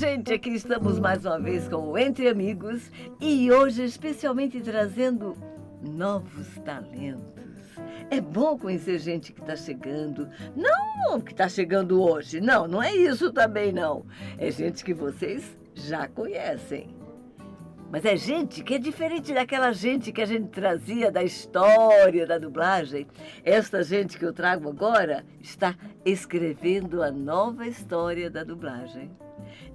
gente, aqui estamos mais uma vez com o Entre Amigos e hoje especialmente trazendo novos talentos. É bom conhecer gente que está chegando, não que está chegando hoje, não é isso também não. É gente que vocês já conhecem. Mas é gente que é diferente daquela gente que a gente trazia da história da dublagem. Esta gente que eu trago agora está escrevendo a nova história da dublagem.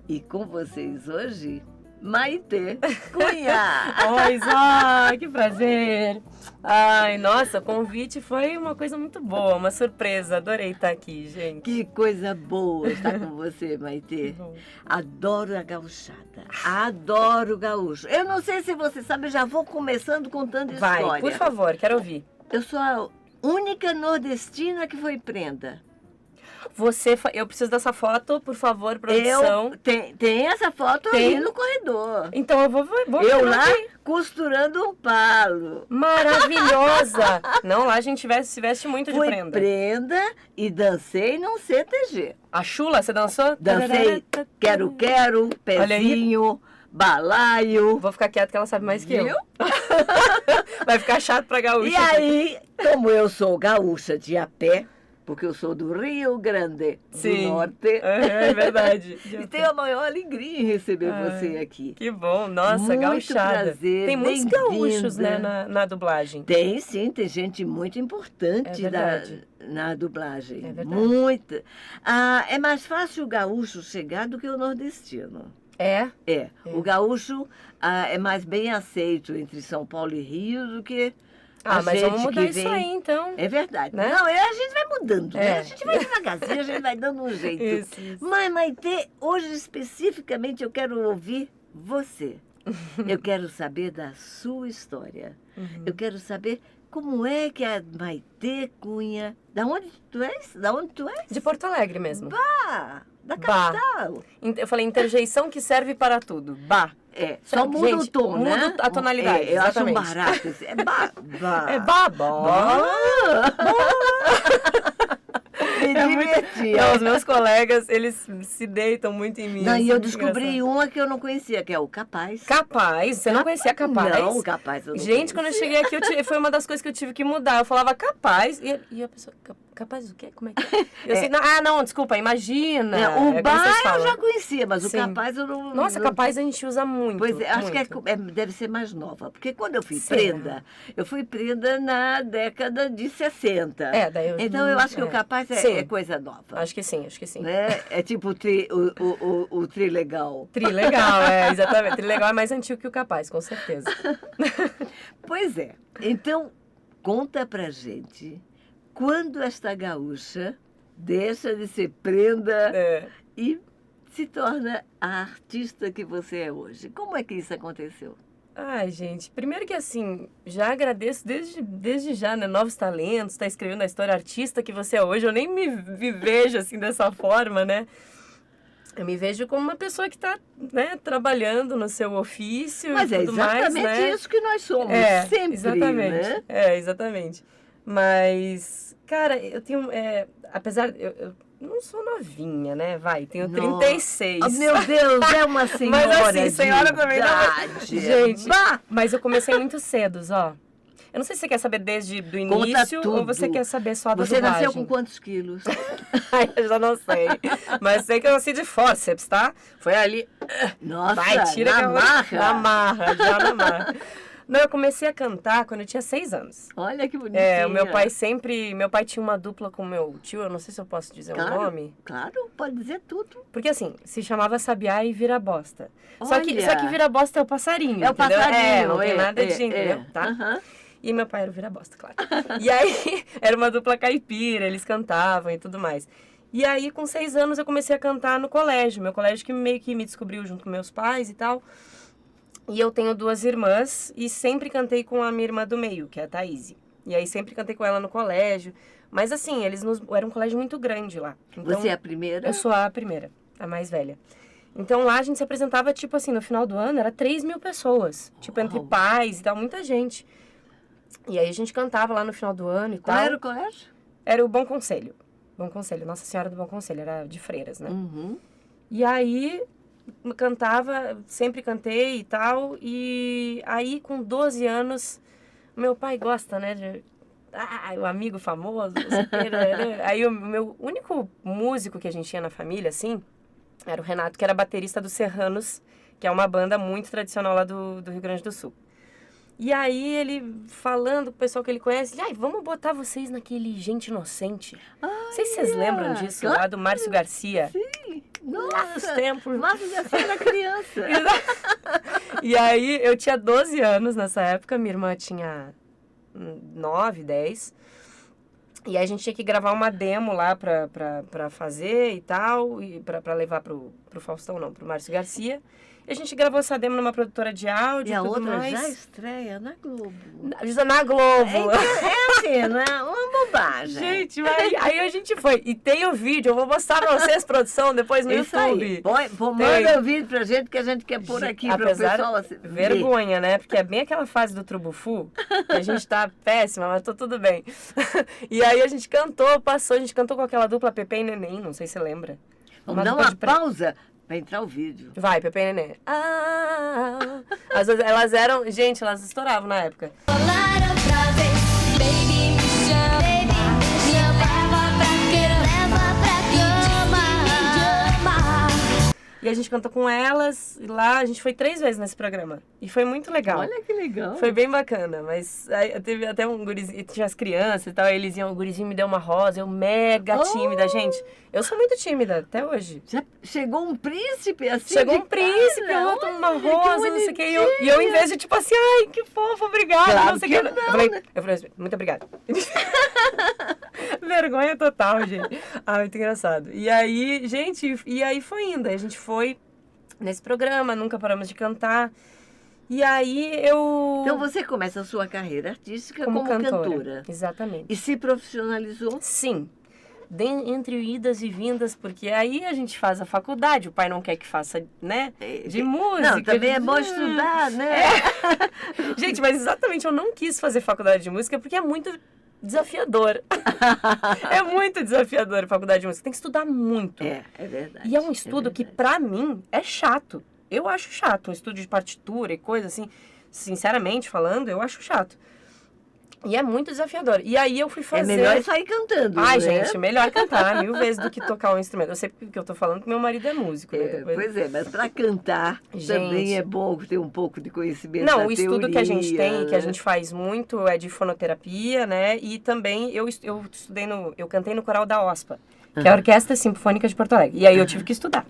E com vocês hoje, Maitê Cunha. Oi, Zó, que prazer. Ai, nossa, o convite foi uma coisa muito boa, uma surpresa. Adorei estar aqui, gente. Que coisa boa estar com você, Maitê. Adoro a gauchada, adoro o gaúcho. Eu não sei se você sabe, eu já vou começando contando história. Vai, por favor, quero ouvir. Eu sou a única nordestina que foi prenda. Eu preciso dessa foto, por favor, produção. Tem essa foto aí no corredor. Então eu vou eu lá costurando um palo. Maravilhosa! Não, lá a gente se veste muito de prenda. Fui prenda e dancei num CTG. A chula, você dançou? Dancei quero, pezinho, balaio. Vou ficar quieta que ela sabe mais que eu. Eu. Vai ficar chato pra gaúcha. E aí, como eu sou gaúcha de a pé, porque eu sou do Rio Grande do Norte. É verdade. E tenho a maior alegria em receber você aqui. Que bom. Nossa, muito gauchada. Prazer, tem muitos gaúchos, né, na dublagem. Tem, sim. Tem gente muito importante na dublagem. É verdade. Muita. É mais fácil o gaúcho chegar do que o nordestino. É? É. O gaúcho é mais bem aceito entre São Paulo e Rio do que... mas vamos mudar isso aí, então. É verdade. Né? Não, a gente vai mudando, né? A gente vai devagarzinho, a gente vai dando um jeito. Isso. Mas, Maitê, hoje especificamente eu quero ouvir você. Eu quero saber da sua história. Eu quero saber como é que a Maitê Cunha... Da onde tu és? De Porto Alegre mesmo. Bah! Da capital. Eu falei interjeição que serve para tudo. Bah. Só muda o tom, né? Muda a tonalidade, eu acho exatamente. barato. É bah. É babá. Me diverti. Os meus colegas, eles se deitam muito em mim. Não, e eu descobri uma que eu não conhecia, que é o Capaz. Capaz? Você não conhecia Capaz? Não, o Capaz eu não Gente, quando eu cheguei aqui, foi uma das coisas que eu tive que mudar. Eu falava Capaz, e a pessoa, Capaz do quê? Como é que é? Eu assim, não, desculpa, imagina. O Bar eu já conhecia, mas o Capaz eu não... Nossa, Capaz a gente usa muito. Pois é, acho que deve ser mais nova, porque quando eu fui prenda, na década de 60. Então eu acho que o Capaz é coisa nova. Acho que sim. Né? É tipo o Trilegal. Trilegal, exatamente. Trilegal é mais antigo que o Capaz, com certeza. Pois é. Então, conta pra gente quando esta gaúcha deixa de ser prenda e se torna a artista que você é hoje. Como é que isso aconteceu? Ai, gente, primeiro que assim, já agradeço desde já, né, novos talentos, tá escrevendo a história artista que você é hoje, eu nem me vejo assim dessa forma, né, eu me vejo como uma pessoa que tá, né, trabalhando no seu ofício. Mas e tudo mais, exatamente né? Isso que nós somos, sempre, exatamente, né? Exatamente, mas, cara, eu tenho, apesar, eu não sou novinha, né? Tenho 36. Oh, meu Deus, é uma senhora. Mas assim, senhora também não. Gente, mas eu comecei muito cedo, ó. Eu não sei se você quer saber desde o início ou você quer saber só da dublagem. Você nasceu com quantos quilos? Ai, eu já não sei. Mas sei que eu nasci de fórceps, tá? Foi ali. Nossa, tira na marra. Na marra. Não, eu comecei a cantar quando eu tinha 6 anos. Olha que bonitinho. Meu pai tinha uma dupla com meu tio, eu não sei se eu posso dizer o nome. Claro, pode dizer tudo. Porque assim, se chamava Sabiá e Vira-Bosta. Só que Vira-Bosta é o passarinho, É o entendeu? passarinho. Não tem nada de entendeu? Tá? Uhum. E meu pai era o Vira-Bosta, claro. E aí, era uma dupla caipira, eles cantavam e tudo mais. E aí, com 6 anos, eu comecei a cantar no colégio. Meu colégio que meio que me descobriu junto com meus pais e tal. E eu tenho 2 irmãs e sempre cantei com a minha irmã do meio, que é a Thaís. E aí sempre cantei com ela no colégio. Mas assim, era um colégio muito grande lá. Então, você é a primeira? Eu sou a primeira, a mais velha. Então lá a gente se apresentava, tipo assim, no final do ano era 3.000 pessoas. Tipo, entre pais e tal, muita gente. E aí a gente cantava lá no final do ano e tal. Qual era o colégio? Era o Bom Conselho. Bom Conselho, Nossa Senhora do Bom Conselho, era de freiras, né? Uhum. E aí... cantava, sempre cantei e tal. E aí, com 12 anos, meu pai gosta, né, o amigo famoso, não sei o quê, né? Aí o meu único músico que a gente tinha na família, assim, era o Renato, que era baterista dos Serranos, que é uma banda muito tradicional lá do Rio Grande do Sul. E aí ele falando com o pessoal que ele conhece, ai, vamos botar vocês naquele Gente Inocente. Não sei se vocês lembram disso, claro. lá do Márcio Garcia. Sim, Lá nos nossa, tempos. Márcio Garcia era criança. E aí eu tinha 12 anos nessa época, minha irmã tinha 9, 10. E aí a gente tinha que gravar uma demo lá pra fazer e tal, e pra levar pro Faustão, não, pro Márcio Garcia. E a gente gravou essa demo numa produtora de áudio E a tudo outra mais. já estreia na Globo. Na Globo. É assim, não é uma bobagem. Gente, aí a gente foi. E tem o vídeo, eu vou mostrar pra vocês, produção, depois no Isso YouTube. aí. Manda o vídeo pra gente que a gente quer pôr aqui para o Apesar, pessoal ver. vergonha, né? Porque é bem aquela fase do Trubufu, que a gente tá péssima, mas tô tudo bem. E aí a gente cantou, passou, a gente cantou com aquela dupla Pepe e Neném, não sei se você lembra. Vamos dar uma pausa para entrar o vídeo. Vai, Pepe e Neném. Elas eram, gente, elas estouravam na época. E a gente cantou com elas, e lá a gente foi 3 vezes nesse programa. E foi muito legal. Olha que legal. Foi bem bacana, mas aí teve até um gurizinho, tinha as crianças e tal, aí eles iam, o gurizinho me deu uma rosa, eu mega tímida, gente. Eu sou muito tímida, até hoje. Já chegou um príncipe assim? Chegou um príncipe, eu outro uma rosa, não sei o que, e eu em vez de tipo assim, ai, que fofo, obrigada, Claro não sei o que que. não, Eu falei assim, muito obrigada. Vergonha total, gente. Ah, muito engraçado. E aí, gente, foi indo. A gente foi nesse programa, nunca paramos de cantar. E aí Então você começa a sua carreira artística como cantora. Exatamente. E se profissionalizou? Sim. Entre idas e vindas, porque aí a gente faz a faculdade, o pai não quer que faça, né, de música. Não, também é bom estudar, né? Gente, mas exatamente, eu não quis fazer faculdade de música porque é muito desafiador. É muito desafiador a faculdade de música, tem que estudar muito. É verdade. E é um estudo que, pra mim, é chato. Eu acho chato, um estudo de partitura e coisa assim, sinceramente falando, eu acho chato. E é muito desafiador. E aí eu fui fazer... É melhor sair cantando, Ai, né? gente, melhor cantar 1000 vezes do que tocar um instrumento. Eu sei que eu tô falando que meu marido é músico, né? Pois é, mas para cantar também é bom ter um pouco de conhecimento da o estudo teoria, que a gente tem, né? que a gente faz muito, é de fonoterapia, né? E também eu cantei no coral da OSPA, que é a Orquestra Sinfônica de Porto Alegre. E aí eu tive que estudar.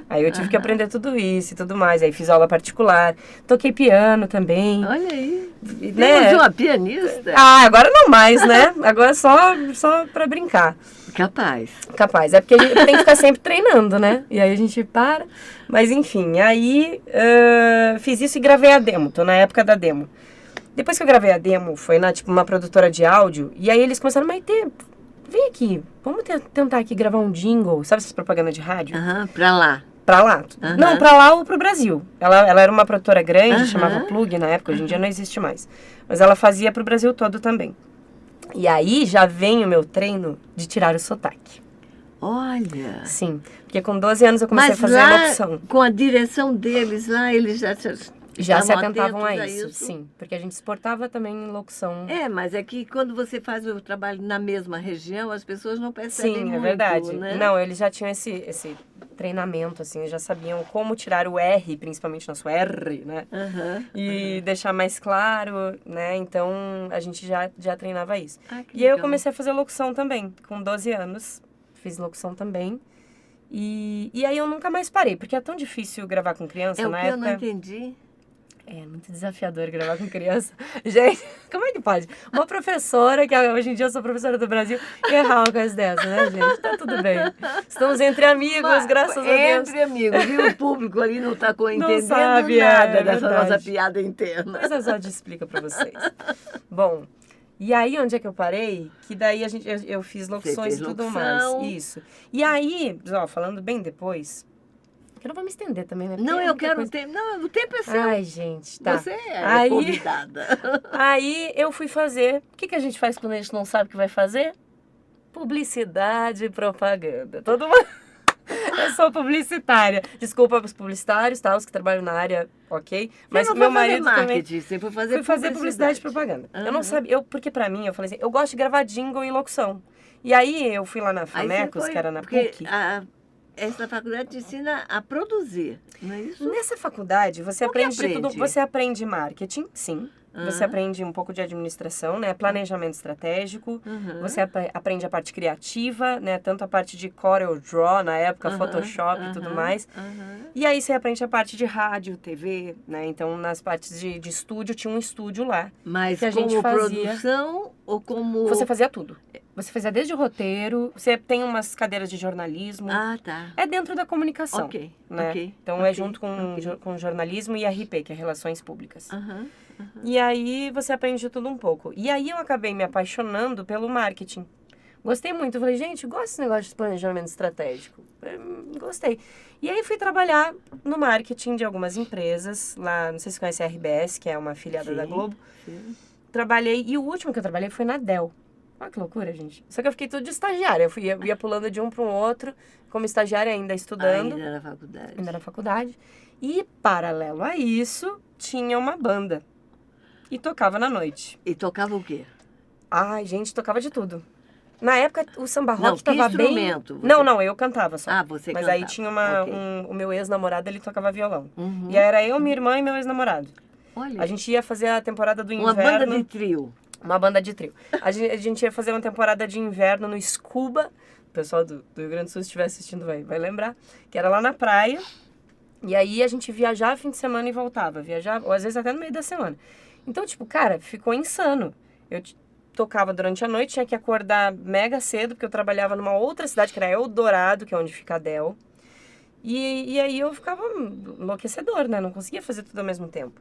Aí eu tive que aprender tudo isso e tudo mais. Aí fiz aula particular, toquei piano também. Olha aí. Né? Temos uma pianista. Ah, agora não mais, né? Agora só pra brincar. Capaz. É porque a gente tem que ficar sempre treinando, né? E aí a gente para. Mas enfim, aí fiz isso e gravei a demo. Tô na época da demo. Depois que eu gravei a demo, foi na uma produtora de áudio. E aí eles começaram, Maitê, vem aqui, vamos tentar aqui gravar um jingle. Sabe essas propagandas de rádio? Pra lá. Pra lá? Não, pra lá ou pro Brasil. Ela era uma produtora grande, chamava Plug na época, hoje em dia não existe mais. Mas ela fazia pro Brasil todo também. E aí já vem o meu treino de tirar o sotaque. Olha. Sim, porque com 12 anos eu comecei a fazer a locução. Com a direção deles lá, eles já se atentavam a isso, sim. Porque a gente exportava também em locução. Mas é que quando você faz o trabalho na mesma região, as pessoas não percebem muito, é verdade. Né? Não, eles já tinham esse treinamento, assim, já sabiam como tirar o R, principalmente nosso R, né? E deixar mais claro, né? Então, a gente já treinava isso. E aí eu comecei a fazer locução também, com 12 anos. Fiz locução também. E aí eu nunca mais parei, porque é tão difícil gravar com criança na época. Eu não entendi. É muito desafiador gravar com criança. Gente, como é que pode? Uma professora, que hoje em dia eu sou professora do Brasil, errar uma coisa dessa, né, gente? Tá tudo bem. Estamos entre amigos, graças a Deus. Entre amigos, viu? O público ali não tá entendendo sabe, nada dessa nossa piada interna. Mas a Zod explica pra vocês. Bom, e aí onde é que eu parei? Que daí eu fiz locuções e tudo mais. Isso. E aí, falando bem depois... Eu não vou me estender também, né? Porque não, eu quero o tempo. Não, o tempo é seu. Ai, gente, tá. Você é convidada. Aí eu fui fazer... O que a gente faz quando a gente não sabe o que vai fazer? Publicidade e propaganda. Todo mundo... Eu sou publicitária. Desculpa os publicitários, tá? Os que trabalham na área, ok. Mas você não meu foi fazer marido marketing, também... você foi fazer Fui fazer publicidade e propaganda. Eu não sabia... Porque pra mim, eu falei assim, eu gosto de gravar jingle e locução. E aí, eu fui lá na FAMECOS, que era na PUC. Essa faculdade te ensina a produzir, não é isso? Nessa faculdade, você aprende de tudo. Você aprende marketing, sim. Você aprende um pouco de administração, né? Planejamento estratégico. Você aprende a parte criativa, né? Tanto a parte de Corel Draw, na época, Photoshop e tudo mais. E aí você aprende a parte de rádio, TV, né? Então, nas partes de estúdio, tinha um estúdio lá. Mas que a gente fazia... produção ou como... Você fazia tudo. Você fazia desde roteiro, você tem umas cadeiras de jornalismo. Ah, tá. É dentro da comunicação. Ok, né? ok. Então, é junto com jornalismo e RP, que é Relações Públicas. E aí, você aprende tudo um pouco. E aí, eu acabei me apaixonando pelo marketing. Gostei muito. Eu falei, gente, eu gosto desse negócio de planejamento estratégico. Gostei. E aí, fui trabalhar no marketing de algumas empresas. Lá, não sei se você conhece a RBS, que é uma afiliada da Globo. Sim. Trabalhei, e o último que eu trabalhei foi na Dell. Olha que loucura, gente. Só que eu fiquei tudo de estagiária. Eu ia pulando de um para o outro, como estagiária ainda estudando. Ainda na faculdade. Ainda na faculdade. E, paralelo a isso, tinha uma banda. E tocava na noite. E tocava o quê? Ai, gente, tocava de tudo. Na época, o samba rock Não, tava bem... instrumento? Não, eu cantava só. Ah, você Mas cantava. aí tinha Ok. o meu ex-namorado, ele tocava violão. E aí era eu, minha irmã e meu ex-namorado. Olha, A gente ia fazer a temporada do uma inverno... banda de trio. Uma banda de trio. A gente ia fazer uma temporada de inverno no Scuba. O pessoal do Rio Grande do Sul, se estiver assistindo, vai lembrar. Que era lá na praia. E aí a gente viajava fim de semana e voltava. Viajava, ou às vezes até no meio da semana. Então, tipo, cara, ficou insano. Eu tocava durante a noite, tinha que acordar mega cedo, porque eu trabalhava numa outra cidade, que era Eldorado, que é onde fica a Dell. E aí eu ficava enlouquecedor, né? Não conseguia fazer tudo ao mesmo tempo.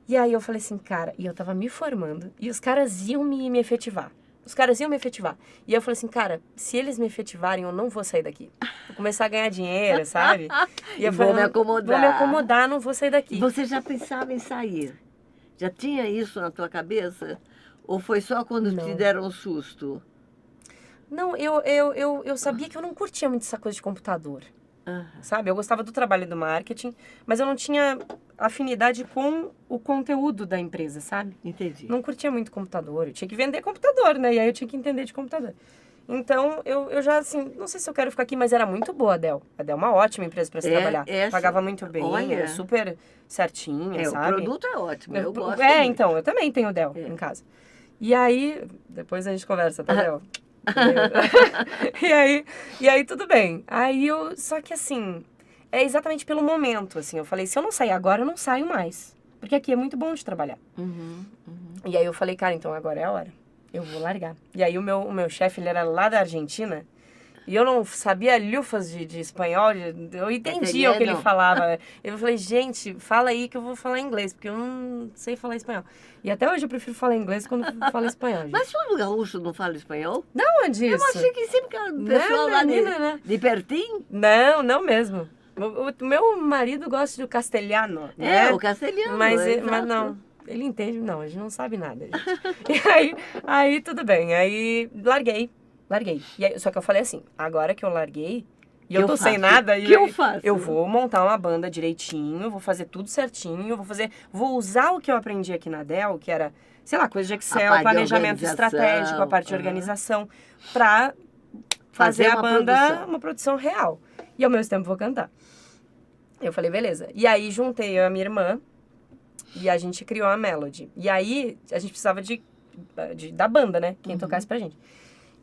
E aí eu falei assim, cara, e eu tava me formando, e os caras iam me efetivar. Os caras iam me efetivar. E eu falei assim, cara, se eles me efetivarem, eu não vou sair daqui. Vou começar a ganhar dinheiro, sabe? E eu Vou falei, me acomodar. Vou me acomodar, não vou sair daqui. Você já pensava em sair? Já tinha isso na tua cabeça? Ou foi só quando te deram um susto? Não, eu sabia que eu não curtia muito essa coisa de computador. Sabe? Eu gostava do trabalho do marketing, mas eu não tinha afinidade com o conteúdo da empresa, sabe? Entendi. Não curtia muito computador. Eu tinha que vender computador, né? E aí eu tinha que entender de computador. Então, eu já, assim, não sei se eu quero ficar aqui, mas era muito boa a Dell. A Dell é uma ótima empresa para se trabalhar. Pagava muito bem, olha, super certinha, sabe? O produto é ótimo, eu gosto muito. muito. Então, eu também tenho Dell em casa. E aí, depois a gente conversa, tá, Dell? e aí tudo bem. Só que assim, é exatamente pelo momento, assim. Eu falei, se eu não sair agora, eu não saio mais. Porque aqui é muito bom de trabalhar. E aí eu falei, cara, então agora é a hora. Eu vou largar. E aí o meu chefe, ele era lá da Argentina. E eu não sabia lufas de espanhol, eu entendia o que ele falava. Eu falei, gente, fala aí que eu vou falar inglês, porque eu não sei falar espanhol. E até hoje eu prefiro falar inglês quando falo espanhol, gente. Mas todo gaúcho não fala espanhol? Da onde isso? Eu achei que sempre que o pessoal lá de pertinho. Não mesmo. O meu marido gosta de castelhano, né? O castelhano. Mas não, ele entende, não, a gente não sabe nada, gente. E aí tudo bem, aí larguei. E aí, só que eu falei assim, agora que eu larguei, e eu tô sem nada, eu vou montar uma banda direitinho, vou fazer tudo certinho, vou usar o que eu aprendi aqui na Dell, que era, sei lá, coisa de Excel, planejamento estratégico, a parte de organização, pra fazer a banda uma produção real. E ao mesmo tempo vou cantar. Eu falei, beleza. E aí juntei eu e a minha irmã, e a gente criou a Melody. E aí a gente precisava da banda, né? Quem tocasse pra gente.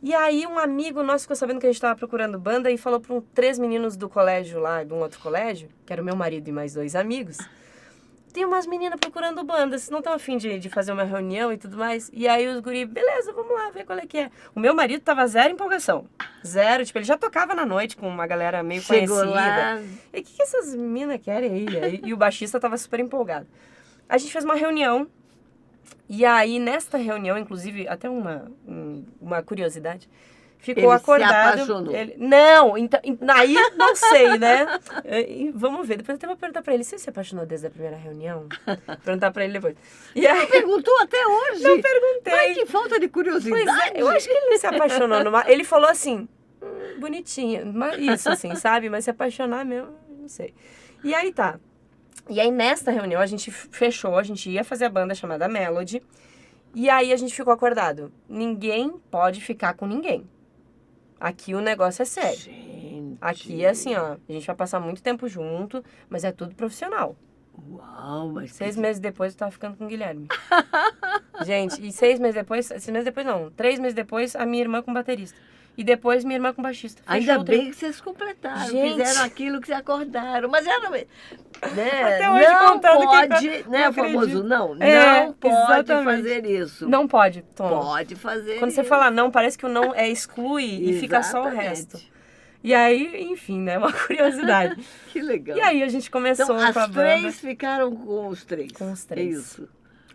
E aí um amigo nosso ficou sabendo que a gente tava procurando banda e falou para 3 meninos do colégio lá, de um outro colégio, que era o meu marido e mais 2 amigos, tem umas meninas procurando banda, vocês não estão afim de fazer uma reunião e tudo mais? E aí os guri, beleza, vamos lá ver qual é que é. O meu marido tava zero empolgação. Zero, tipo, ele já tocava na noite com uma galera meio conhecida. Lá. E o que essas meninas querem aí? E o baixista tava super empolgado. A gente fez uma reunião. E aí, nesta reunião, inclusive, até uma curiosidade, ficou ele acordado... Se apaixonou. Não, então, aí não sei, né? Vamos ver, depois eu até vou perguntar pra ele, você se apaixonou desde a primeira reunião? Perguntar pra ele depois. E aí, não perguntou até hoje? Não perguntei. Ai, que falta de curiosidade. Pois é, eu acho que ele se apaixonou. Ele falou assim, bonitinha. Isso, assim, sabe? Mas se apaixonar mesmo, não sei. E aí tá. E aí nesta reunião a gente fechou, a gente ia fazer a banda chamada Melody. E aí a gente ficou acordado. Ninguém pode ficar com ninguém. Aqui o negócio é sério. Gente. Aqui é assim, ó. A gente vai passar muito tempo junto, mas é tudo profissional. Uau, mas... 6 meses depois eu tava ficando com o Guilherme. Gente, e 6 meses depois... 6 meses depois não. 3 meses depois, a minha irmã com baterista. E depois minha irmã com baixista. Fechou Ainda o trio. bem que vocês completaram, Gente. fizeram aquilo que se acordaram. Mas era... Né? Até hoje Não contando pode, que né, não o famoso acredito. não. É, Não pode exatamente. fazer isso. Não pode, Tom. Pode fazer Quando você isso. fala não, parece que o não é exclui e fica só o Exatamente. resto. E aí, enfim, né? Uma curiosidade. Que legal. E aí a gente começou Então, com a as banda. três ficaram com os três. Com os É três. isso.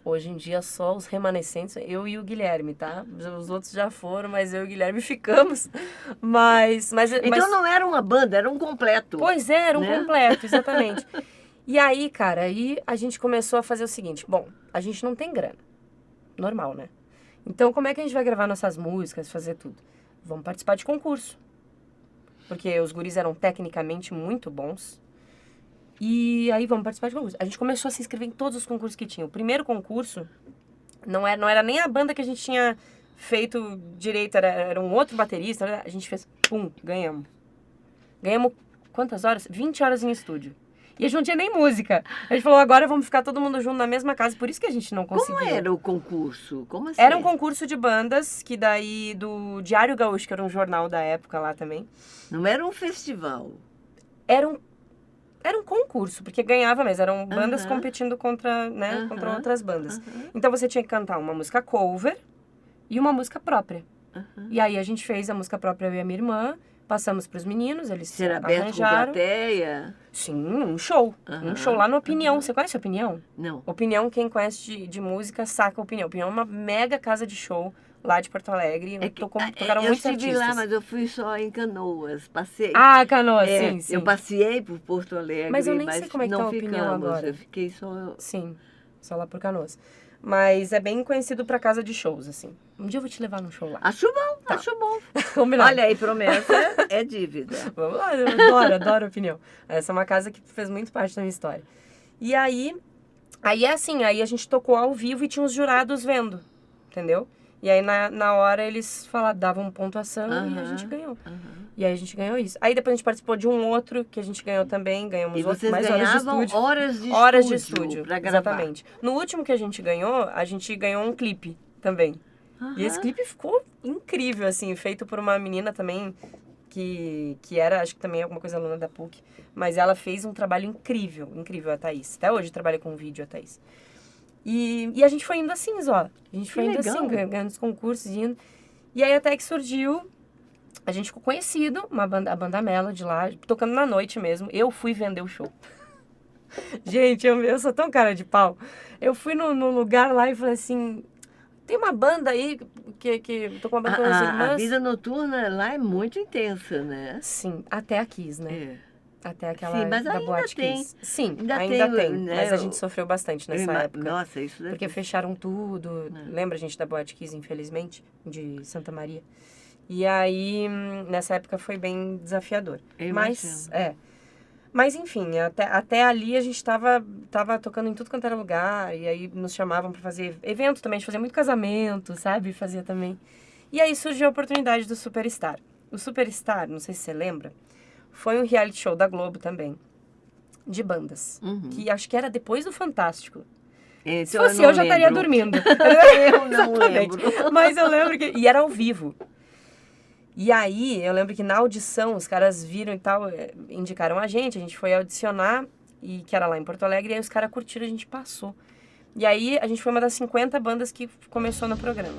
Hoje em dia, só os remanescentes, eu e o Guilherme, tá? Os outros já foram, mas eu e o Guilherme ficamos. Então não era uma banda, era um completo. Pois é, era um né? completo, exatamente. E aí, cara, aí a gente começou a fazer o seguinte. Bom, a gente não tem grana. Normal, né? Então, como é que a gente vai gravar nossas músicas, fazer tudo? Vamos participar de concurso. Porque os guris eram tecnicamente muito bons. E aí, vamos participar de concurso. A gente começou a se inscrever em todos os concursos que tinha. O primeiro concurso não era nem a banda que a gente tinha feito direito, era um outro baterista. A gente fez, pum, ganhamos. Ganhamos quantas horas? 20 horas em estúdio. E a gente não tinha nem música. A gente falou, agora vamos ficar todo mundo junto na mesma casa. Por isso que a gente não conseguiu. Como era o concurso? Como assim? Era um concurso de bandas, que daí do Diário Gaúcho, que era um jornal da época lá também. Não era um festival. Era um concurso, porque ganhava mesmo. Eram bandas Aham. competindo contra, né, Aham. contra outras bandas. Aham. Então você tinha que cantar uma música cover e uma música própria. Aham. E aí a gente fez a música própria, eu e a minha irmã. Passamos pros meninos, eles Ser aberto com arranjaram. plateia? Sim, um show. Aham. Um show lá no Opinião. Você conhece a Opinião? Não. Opinião, quem conhece de música, saca a Opinião. Opinião é uma mega casa de show lá de Porto Alegre. Tocaram eu muitos estive artistas. lá, mas eu fui só em Canoas. Passei. Ah, Canoas, É, sim, sim. Eu passei por Porto Alegre, Mas eu nem sei como é que não tá a Opinião ficamos. agora. Eu fiquei só... Sim, só lá por Canoas. Mas é bem conhecido pra casa de shows, assim. Um dia eu vou te levar num show lá. Acho bom, acho bom. Combinado. Olha aí, promessa é dívida. Vamos lá, eu adoro a Opinião. Essa é uma casa que fez muito parte da minha história. E aí é assim, aí a gente tocou ao vivo e tinha os jurados vendo, entendeu? E aí na hora eles davam pontuação e a gente ganhou. Aham. E aí a gente ganhou isso. Aí depois a gente participou de um outro que a gente ganhou também, ganhamos E outro, vocês mais horas de ganhavam estúdio. horas de estúdio pra gravar. Exatamente. No último que a gente ganhou um clipe também. E esse Aham. clipe ficou incrível, assim, feito por uma menina também que era, acho que também alguma coisa aluna da PUC. Mas ela fez um trabalho incrível, a Thaís. Até hoje trabalha com vídeo, a Thaís. E a gente foi indo assim, ó. A gente foi indo legal. assim, ganhando os concursos, indo. E aí até que surgiu, a gente ficou conhecido, a banda Melody lá, tocando na noite mesmo. Eu fui vender o show. Gente, eu sou tão cara de pau. Eu fui no lugar lá e falei assim, tem uma banda aí que tô com uma banda com as A irmãs. vida noturna lá é muito intensa, né? Sim, até a Kiss, né? É. Até aquela Sim, mas da ainda Boate tem. Kiss. Sim, Ainda ainda tem, tem. né, Mas a gente sofreu bastante nessa época. Nossa, isso deve Porque ter... fecharam tudo. É. Lembra, a gente, da Boate Kiss, infelizmente, de Santa Maria. E aí, nessa época foi bem desafiador. Eu Mas, imagino. Mas, enfim, até ali a gente tava tocando em tudo quanto era lugar. E aí nos chamavam pra fazer evento também. A gente fazia muito casamento, sabe? Fazia também. E aí surgiu a oportunidade do Superstar. O Superstar, não sei se você lembra, foi um reality show da Globo também, de bandas. Uhum. Que acho que era depois do Fantástico. Então, Se fosse não eu, já estaria lembro. dormindo. Eu não Exatamente. lembro. Mas eu lembro que... E era ao vivo. E aí, eu lembro que na audição, os caras viram e tal, indicaram a gente foi audicionar, e que era lá em Porto Alegre, e aí os caras curtiram, a gente passou. E aí, a gente foi uma das 50 bandas que começou no programa.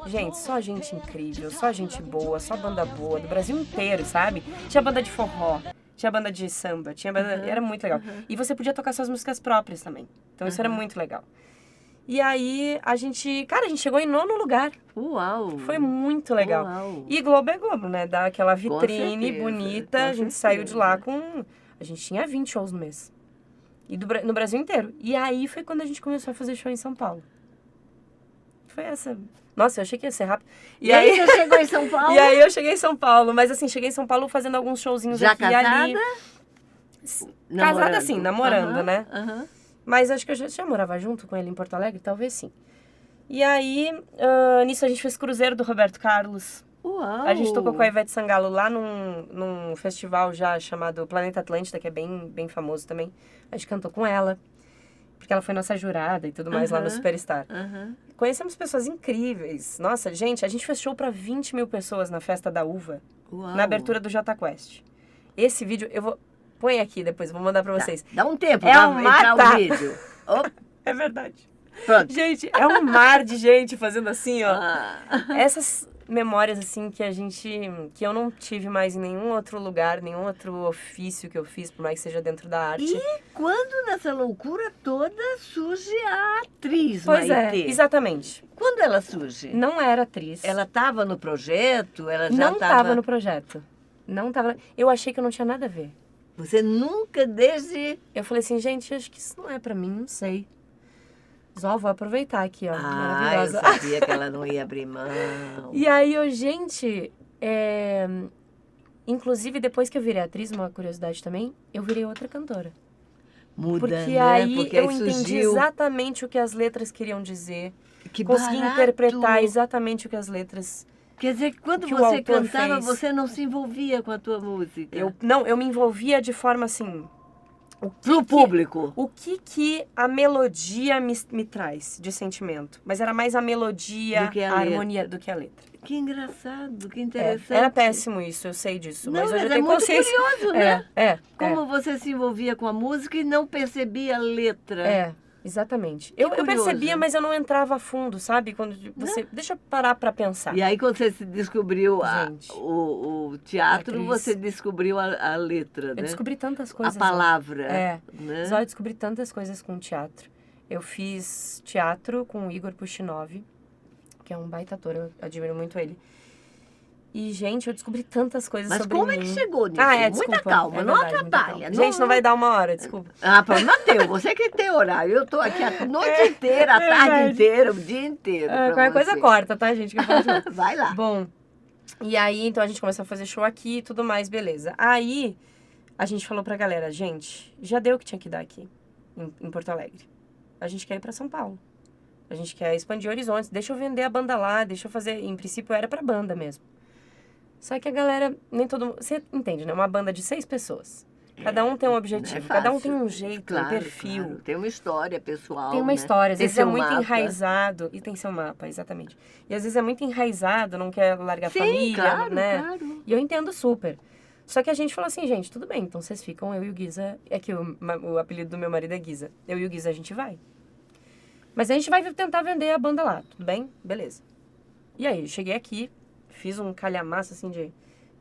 Gente, só gente incrível, só gente boa, só banda boa, do Brasil inteiro, sabe? Tinha banda de forró, tinha banda de samba, tinha banda... Era muito legal. E você podia tocar suas músicas próprias também. Então, isso era muito legal. E aí, a gente chegou em 9º lugar. Uau! Foi muito legal. Uau. E Globo é Globo, né? Dá aquela vitrine certeza, bonita. com A gente saiu de lá com... A gente tinha 20 shows no mês. E no Brasil inteiro. E aí foi quando a gente começou a fazer show em São Paulo. foi essa. Nossa, eu achei que ia ser rápido. E aí você chegou em São Paulo? E aí eu cheguei em São Paulo, mas assim, cheguei em São Paulo fazendo alguns showzinhos já aqui casada? e ali. Casada sim, namorando, né? Mas acho que eu já morava junto com ele em Porto Alegre, talvez sim. E aí, nisso a gente fez cruzeiro do Roberto Carlos. Uau! A gente tocou com a Ivete Sangalo lá num festival já chamado Planeta Atlântida, que é bem famoso também. A gente cantou com ela, porque ela foi nossa jurada e tudo mais lá no Superstar. Conhecemos pessoas incríveis. Nossa, gente, a gente fez show pra 20 mil pessoas na Festa da Uva, na abertura do Jota Quest. Esse vídeo, eu vou... Põe aqui depois, vou mandar pra vocês. Dá um tempo pra entrar o vídeo. É verdade. Pronto. Gente, é um mar de gente fazendo assim, ó. Essas memórias, assim, que eu não tive mais em nenhum outro lugar, nenhum outro ofício que eu fiz, por mais que seja dentro da arte. E quando nessa loucura toda surge a atriz, Pois Maitê? Exatamente. Quando ela surge? Não era atriz. Ela estava no projeto? Ela já não estava no projeto. Não estava. Eu achei que eu não tinha nada a ver. Você nunca desde... Eu falei assim, gente, acho que isso não é pra mim, não sei. Só vou aproveitar aqui, ó. Maravilhosa. Eu sabia que ela não ia abrir mão. E aí, gente, inclusive depois que eu virei atriz, uma curiosidade também, eu virei outra cantora. Muda, Porque né? aí Porque eu aí entendi surgiu... exatamente o que as letras queriam dizer. Que consegui barato. Interpretar exatamente o que as letras... Quer dizer, que quando que o você autor cantava, fez. você não se envolvia com a tua música? Eu me envolvia de forma assim... Pro público. O que a melodia me traz de sentimento? Mas era mais a melodia, a harmonia do que a letra. Que engraçado, que interessante. Era péssimo isso, eu sei disso. Não, mas hoje eu é tenho muito consciência. curioso, né? Como você se envolvia com a música e não percebia a letra. Exatamente. Eu percebia, mas eu não entrava a fundo, sabe? Quando você... Deixa eu parar pra pensar. E aí, quando você descobriu o teatro, você descobriu a letra, né? Eu descobri tantas coisas. A palavra. Né? Só eu descobri tantas coisas com teatro. Eu fiz teatro com o Igor Puchinov, que é um baita ator, eu admiro muito ele. E, gente, eu descobri tantas coisas sobre mim. Mas como é que chegou nisso? Desculpa. Muita calma, não atrapalha. Gente, não vai dar uma hora, desculpa. Mateus, você que tem horário. Eu tô aqui a noite inteira, a tarde inteira, o dia inteiro. Qualquer coisa corta, tá, gente? Que eu vai lá. Bom, e aí, então, a gente começou a fazer show aqui e tudo mais, beleza. Aí, a gente falou pra galera, gente, já deu o que tinha que dar aqui, em Porto Alegre. A gente quer ir pra São Paulo. A gente quer expandir horizontes. Deixa eu vender a banda lá, deixa eu fazer... Em princípio, era pra banda mesmo. Só que a galera, nem todo mundo... Você entende, né? Uma banda de 6 pessoas. Cada um tem um objetivo, cada um tem um jeito, um perfil. Claro. Tem uma história pessoal, tem uma história, às vezes é muito mapa. Enraizado. E tem seu mapa, exatamente. E às vezes é muito enraizado, não quer largar a Sim, família, claro, né? Claro. E eu entendo super. Só que a gente falou assim, gente, tudo bem, então vocês ficam, eu e o Guiza... É que o apelido do meu marido é Guiza. Eu e o Guiza, a gente vai. Mas a gente vai tentar vender a banda lá, tudo bem? Beleza. E aí, eu cheguei aqui, fiz um calhamaço, assim,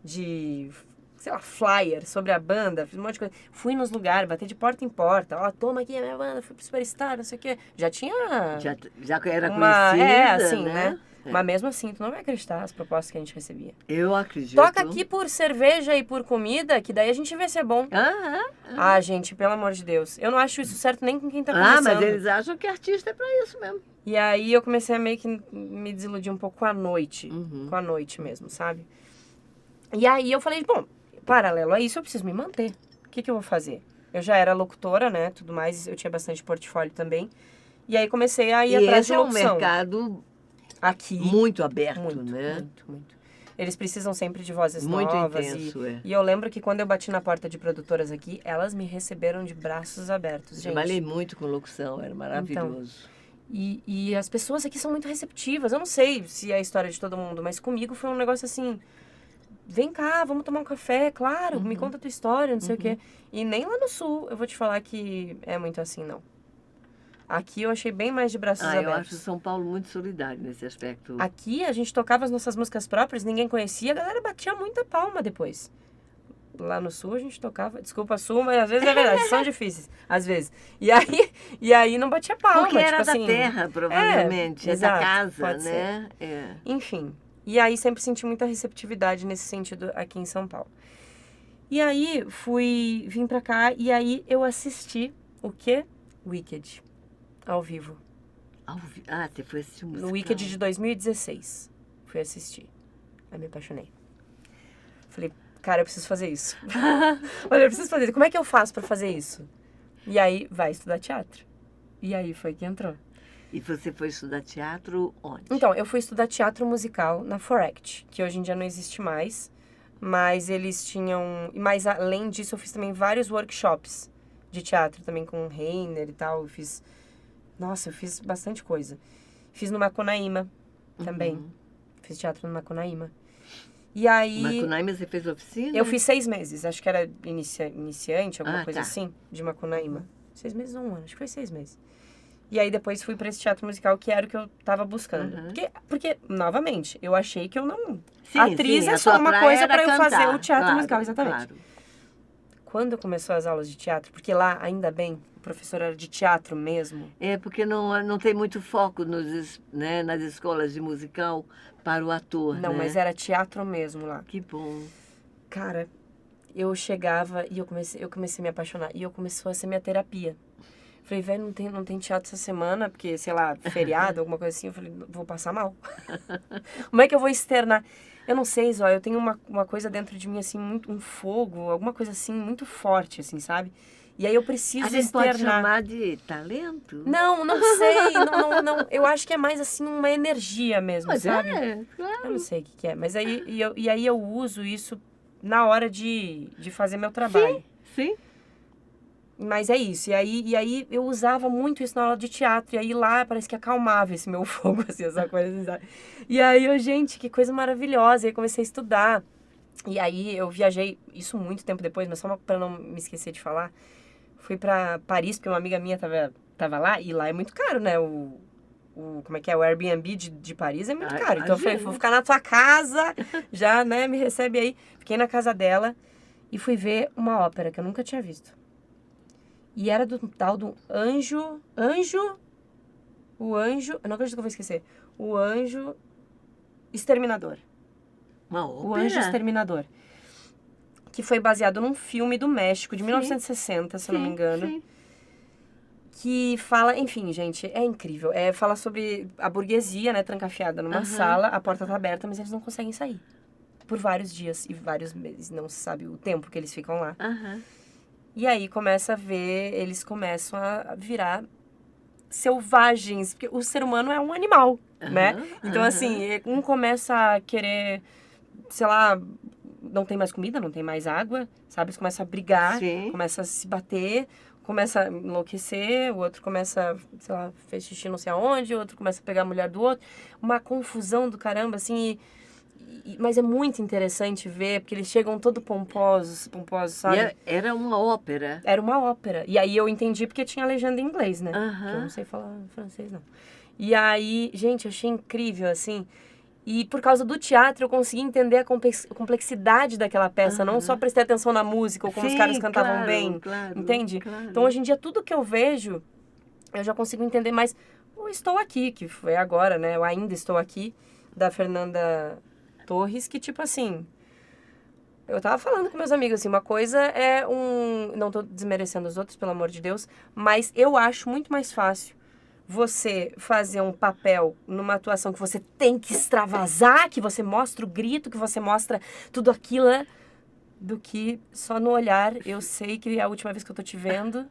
de sei lá, flyer sobre a banda, fiz um monte de coisa. Fui nos lugares, bati de porta em porta. Ó, toma aqui a minha banda, fui pro Superstar, não sei o quê. Já tinha... Já era conhecida, assim, né? Mas mesmo assim, tu não vai acreditar as propostas que a gente recebia. Eu acredito. Toca aqui por cerveja e por comida, que daí a gente vê se é bom. Ah, gente, pelo amor de Deus. Eu não acho isso certo nem com quem tá começando. Mas eles acham que artista é pra isso mesmo. E aí eu comecei a meio que me desiludir um pouco com a noite. Com a noite mesmo, sabe? E aí eu falei, bom, paralelo a isso eu preciso me manter. O que eu vou fazer? Eu já era locutora, né, tudo mais. Eu tinha bastante portfólio também. E aí comecei a ir atrás de locução. E esse é um mercado... Aqui. Muito aberto, né? Muito. Eles precisam sempre de vozes muito novas. Intenso, e eu lembro que quando eu bati na porta de produtoras aqui, elas me receberam de braços abertos, gente. Trabalhei muito com locução, era maravilhoso. Então, e as pessoas aqui são muito receptivas. Eu não sei se é a história de todo mundo, mas comigo foi um negócio assim... Vem cá, vamos tomar um café, claro, me conta a tua história, não sei o quê. E nem lá no Sul eu vou te falar que é muito assim, não. Aqui eu achei bem mais de braços abertos. Eu acho São Paulo muito solidário nesse aspecto. Aqui a gente tocava as nossas músicas próprias, ninguém conhecia, a galera batia muita palma depois. Lá no Sul a gente tocava, desculpa Sul, mas às vezes é verdade, são difíceis, às vezes. E aí não batia palma. Porque era tipo da assim, terra, provavelmente, exato, da casa, pode né? Ser. Enfim, e aí sempre senti muita receptividade nesse sentido aqui em São Paulo. E aí vim pra cá e aí eu assisti o quê? Wicked. Ao vivo. Você foi assistir um musical. No Wicked de 2016. Fui assistir. Aí me apaixonei. Falei, cara, eu preciso fazer isso. Olha, eu preciso fazer isso. Como é que eu faço pra fazer isso? E aí, vai estudar teatro. E aí foi que entrou. E você foi estudar teatro onde? Então, eu fui estudar teatro musical na Foract, que hoje em dia não existe mais. Mas eles tinham... Mas além disso, eu fiz também vários workshops de teatro, também com o Reiner e tal. Eu fiz bastante coisa. Fiz no Macunaíma também. Fiz teatro no Macunaíma. E aí... Macunaíma você fez oficina? Eu fiz 6 meses. Acho que era iniciante, alguma coisa tá. assim, de Macunaíma. 6 meses ou um ano, acho que foi 6 meses. E aí depois fui pra esse teatro musical, que era o que eu tava buscando. Porque, novamente, eu achei que eu não... Atriz é só uma coisa pra eu fazer o teatro musical, exatamente. Claro. Quando começou as aulas de teatro, porque lá, ainda bem, o professor era de teatro mesmo. Porque não tem muito foco nas escolas de musical para o ator, Não, né? mas era teatro mesmo lá. Que bom. Cara, eu chegava e eu comecei a me apaixonar. E começou a ser minha terapia. Falei, velho, não tem teatro essa semana, porque, sei lá, feriado, alguma coisa assim. Eu falei, vou passar mal. Como é que eu vou externar? Eu não sei, Zó, eu tenho uma coisa dentro de mim, assim, um fogo, alguma coisa assim, muito forte, assim, sabe? E aí eu preciso externar. A gente pode chamar de talento? Não sei, não. Eu acho que é mais, assim, uma energia mesmo, mas sabe? Claro. Eu não sei o que é, mas aí eu uso isso na hora de fazer meu trabalho. Sim. Mas é isso, e aí eu usava muito isso na aula de teatro, e aí lá parece que acalmava esse meu fogo, assim, essa coisa, sabe? E aí gente, que coisa maravilhosa, e aí comecei a estudar, e aí eu viajei, isso muito tempo depois, mas só pra não me esquecer de falar, fui pra Paris, porque uma amiga minha tava lá, e lá é muito caro, né, como é que é, o Airbnb de Paris é muito caro, então eu falei, vou ficar na tua casa, já, né, me recebe aí, fiquei na casa dela, e fui ver uma ópera que eu nunca tinha visto. E era do tal do Anjo, eu não acredito que eu vou esquecer, o Anjo Exterminador. Uma ópera? O Anjo Exterminador. Que foi baseado num filme do México, de 1960, se eu não me engano. Sim. Que fala, enfim, gente, é incrível. Fala sobre a burguesia, né, trancafiada numa sala, a porta tá aberta, mas eles não conseguem sair. Por vários dias e vários meses, não se sabe o tempo que eles ficam lá. E aí eles começam a virar selvagens, porque o ser humano é um animal, né? Então, assim, um começa a querer, sei lá, não tem mais comida, não tem mais água, sabe? Eles começam a brigar, começa a se bater, começa a enlouquecer, o outro começa, sei lá, fez xixi não sei aonde, o outro começa a pegar a mulher do outro. Uma confusão do caramba, assim, mas é muito interessante ver, porque eles chegam todo pomposos, sabe? E era uma ópera? Era uma ópera. E aí eu entendi porque tinha legenda em inglês, né? Porque eu não sei falar francês, não. E aí, gente, eu achei incrível, assim. E por causa do teatro eu consegui entender a complexidade daquela peça. Não só prestei atenção na música ou como os caras cantavam bem. Claro, entende? Claro. Então hoje em dia tudo que eu vejo, eu já consigo entender mais. O Estou Aqui, que foi agora, né? Eu Ainda Estou Aqui, da Fernanda Torres, que tipo assim, eu tava falando com meus amigos, assim, uma coisa é não tô desmerecendo os outros, pelo amor de Deus, mas eu acho muito mais fácil você fazer um papel numa atuação que você tem que extravasar, que você mostra o grito, que você mostra tudo aquilo, né? Do que só no olhar, eu sei que é a última vez que eu tô te vendo.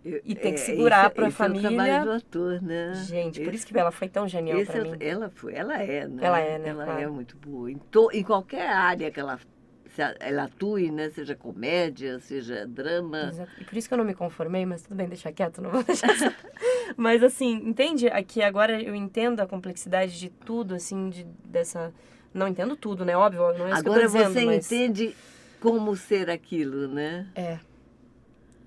E tem que segurar pra família. É o trabalho do ator, né? Gente, por isso que ela foi tão genial pra mim. Ela é, né? Ela é, né? Ela claro. é muito boa. Em qualquer área que ela atue, né? Seja comédia, seja drama. Exato. E por isso que eu não me conformei, mas tudo bem, deixar quieto, não vou deixar. Mas assim, entende? Aqui agora eu entendo a complexidade de tudo, assim, dessa... Não entendo tudo, né? Óbvio, não é isso agora que eu tô dizendo, você entende como ser aquilo, né?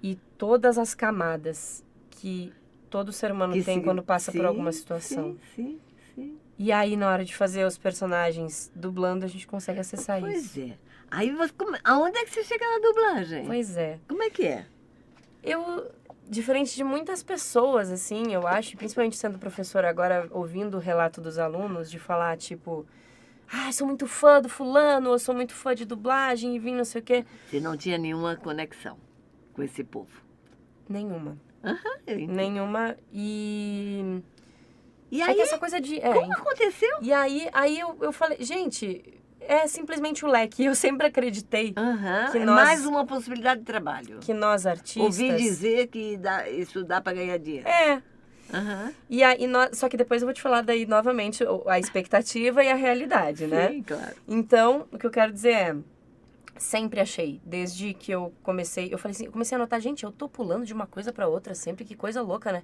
E todas as camadas que todo ser humano tem quando passa por alguma situação. Sim. E aí, na hora de fazer os personagens dublando, a gente consegue acessar isso. Pois é. Aí, aonde é que você chega na dublagem? Pois é. Como é que é? Diferente de muitas pessoas, assim, eu acho, principalmente sendo professora agora, ouvindo o relato dos alunos, de falar, tipo... sou muito fã do fulano, ou sou muito fã de dublagem, e vim não sei o quê. Você não tinha nenhuma conexão com esse povo? Nenhuma. Eu entendo. Nenhuma. E E só aí, que essa coisa de... como aconteceu? E aí eu falei, gente, é simplesmente o leque. Eu sempre acreditei que É nós... mais uma possibilidade de trabalho. Que nós artistas... Ouvi dizer que isso dá para ganhar dinheiro. E aí, só que depois eu vou te falar daí novamente a expectativa e a realidade, né? Sim, claro. Então, o que eu quero dizer é, sempre achei, desde que eu comecei, eu falei assim, eu comecei a notar, gente, eu tô pulando de uma coisa pra outra sempre, que coisa louca, né?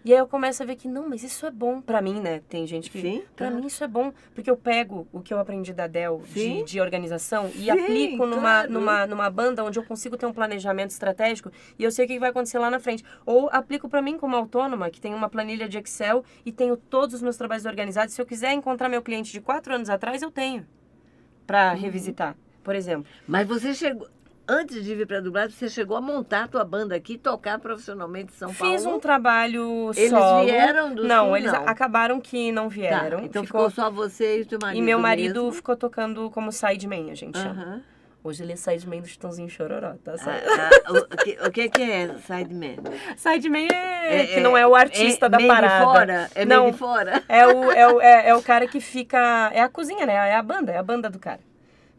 E aí eu começo a ver que, não, mas isso é bom pra mim, né? Tem gente que... Sim, Pra claro. mim isso é bom, porque eu pego o que eu aprendi da Del Sim. de organização e Sim, aplico claro. numa banda onde eu consigo ter um planejamento estratégico e eu sei o que vai acontecer lá na frente. Ou aplico pra mim como autônoma, que tem uma planilha de Excel e tenho todos os meus trabalhos organizados. Se eu quiser encontrar meu cliente de 4 anos atrás, eu tenho pra revisitar, por exemplo. Mas você chegou... Antes de vir para a dublagem, você chegou a montar a tua banda aqui e tocar profissionalmente em São Paulo? Fiz um trabalho Eles solo. vieram do Não, Sul, eles não. acabaram que não vieram. Tá, então ficou só você e o teu marido E meu marido mesmo? ficou tocando como sideman, a gente chama. Aham. Hoje ele é sideman do Chitãozinho Chororó, tá certo? O que é sideman? Sideman que não é o artista da meio parada. De fora? É não, meio de fora? É o cara que fica... É a cozinha, né? É a banda do cara.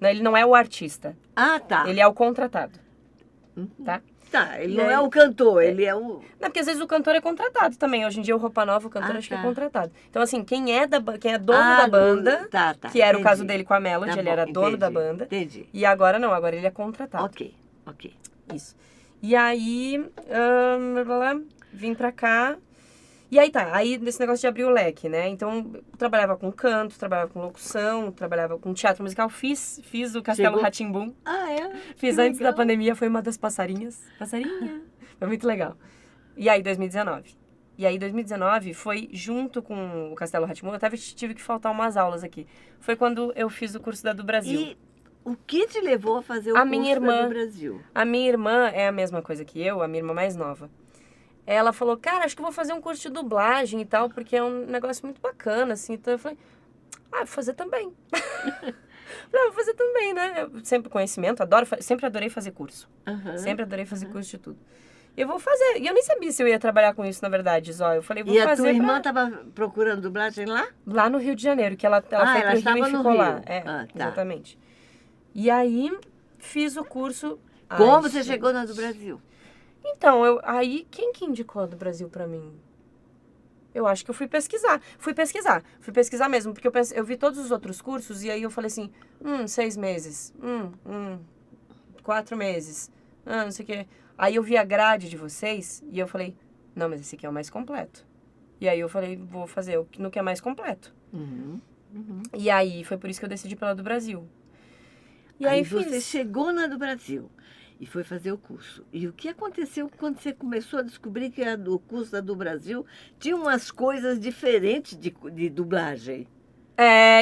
Não, ele não é o artista. Ah, tá. Ele é o contratado. Tá? Tá, ele E não aí- é o cantor, ele é o... Não, porque às vezes o cantor é contratado também. Hoje em dia o Roupa Nova, o cantor Ah, acho que é tá. contratado. Então assim, quem é dono da banda, Tá, que era o caso entendi. dele com a Melody, Tá ele bom, era dono da entendi, banda. Entendi. E agora não, agora ele é contratado. Ok. Isso. E aí, vim pra cá. E aí tá, aí nesse negócio de abrir o leque, né? Então, eu trabalhava com canto, trabalhava com locução, trabalhava com teatro musical. Fiz o Castelo Chegou- Rá-Tim-Bum. Ah, é? Fiz Que antes da legal. pandemia, foi uma das passarinhas. Passarinha. Foi muito legal. E aí, 2019. E aí, 2019 foi junto com o Castelo Rá-Tim-Bum. Eu até tive que faltar umas aulas aqui. Foi quando eu fiz o curso da do Brasil. E o que te levou a fazer o A curso minha irmã- do Brasil? A minha irmã é a mesma coisa que eu, a minha irmã mais nova. Ela falou, cara, acho que eu vou fazer um curso de dublagem e tal, porque é um negócio muito bacana, assim. Então eu falei, vou fazer também. Falei, vou fazer também, né? Eu sempre conhecimento, sempre adorei fazer curso. Sempre adorei fazer curso de tudo. E eu vou fazer. E eu nem sabia se eu ia trabalhar com isso, na verdade, Zó. Eu falei, vou E a fazer tua irmã estava procurando dublagem lá? lá no Rio de Janeiro, que ela foi ela pro Rio estava e no ficou lá. Rio. É, Ah, tá. exatamente. E aí, fiz o curso... Como Ai, você gente. chegou na do Brasil? Então, aí, quem que indicou a do Brasil pra mim? Eu acho que eu fui pesquisar. Fui pesquisar mesmo, porque eu vi todos os outros cursos e aí eu falei assim, 6 meses, 4 meses, não sei o quê. Aí eu vi a grade de vocês e eu falei, não, mas esse aqui é o mais completo. E aí eu falei, vou fazer no que é mais completo. E aí, foi por isso que eu decidi pela do Brasil. E aí você fiz. chegou na do Brasil e foi fazer o curso. E o que aconteceu quando você começou a descobrir que o curso da do Brasil tinha umas coisas diferentes de dublagem?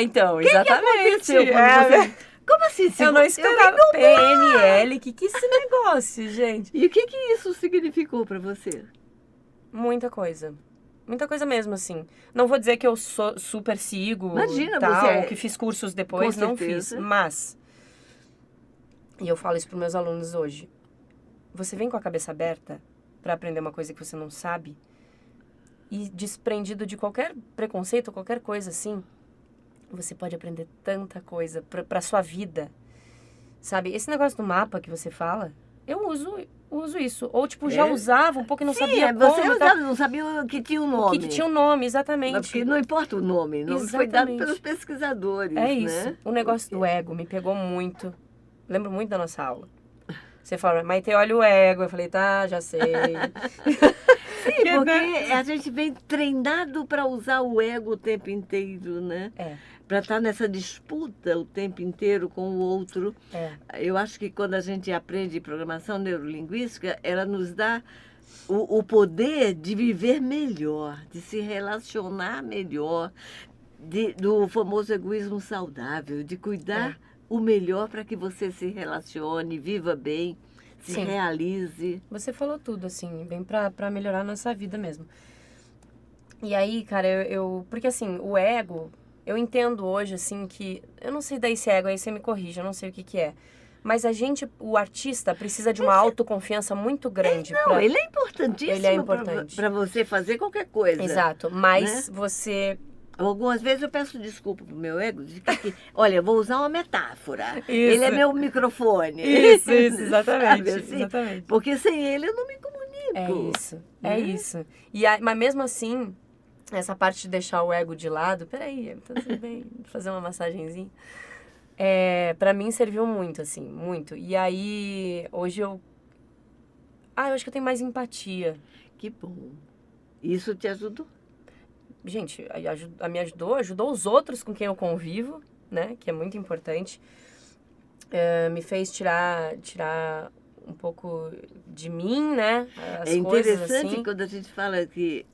Então, O que exatamente. aconteceu quando você... Como assim? Eu não esperava. PNL, que é esse negócio, gente? E o que isso significou para você? Muita coisa. Muita coisa mesmo, assim. Não vou dizer que eu super sigo, Imagina, tal, você é- ou que fiz cursos depois, Com não certeza. fiz. Mas, e eu falo isso para meus alunos hoje, você vem com a cabeça aberta para aprender uma coisa que você não sabe e desprendido de qualquer preconceito, qualquer coisa assim, você pode aprender tanta coisa pra sua vida, sabe? Esse negócio do mapa que você fala, eu uso isso. Ou, tipo, já usava um pouco e não sabia você como. usava, não sabia que tinha um nome. Que tinha um nome, exatamente. Mas porque não importa o nome foi dado Exatamente. pelos pesquisadores, É isso. né? O negócio do ego me pegou muito. Lembro muito da nossa aula. Você fala, Maite, olha o ego. Eu falei, tá, já sei. Sim, porque a gente vem treinado para usar o ego o tempo inteiro, né? Para estar nessa disputa o tempo inteiro com o outro. Eu acho que quando a gente aprende programação neurolinguística, ela nos dá o poder de viver melhor, de se relacionar melhor, do famoso egoísmo saudável, de cuidar o melhor para que você se relacione, viva bem, se Sim. realize. Você falou tudo, assim, bem pra melhorar a nossa vida mesmo. E aí, cara, porque assim, o ego, eu entendo hoje, assim, que... Eu não sei daí se é ego, aí você me corrige, eu não sei o que é. Mas o artista precisa de uma autoconfiança muito grande. Não, ele é importantíssimo Ele é importante. para você fazer qualquer coisa. Exato, mas você... Algumas vezes eu peço desculpa pro meu ego, de que, olha, eu vou usar uma metáfora. Isso. Ele é meu microfone. Isso, exatamente, Sabe assim? exatamente. Porque sem ele eu não me comunico. É isso. Mas mesmo assim, essa parte de deixar o ego de lado... Peraí, tá tudo bem, fazer uma massagenzinha. Pra mim serviu muito, assim, muito. E aí, hoje eu acho que eu tenho mais empatia. Que bom. Isso te ajudou? Gente, me ajudou os outros com quem eu convivo, né? Que é muito importante. Me fez tirar um pouco de mim, né? As É interessante coisas, assim. quando a gente fala que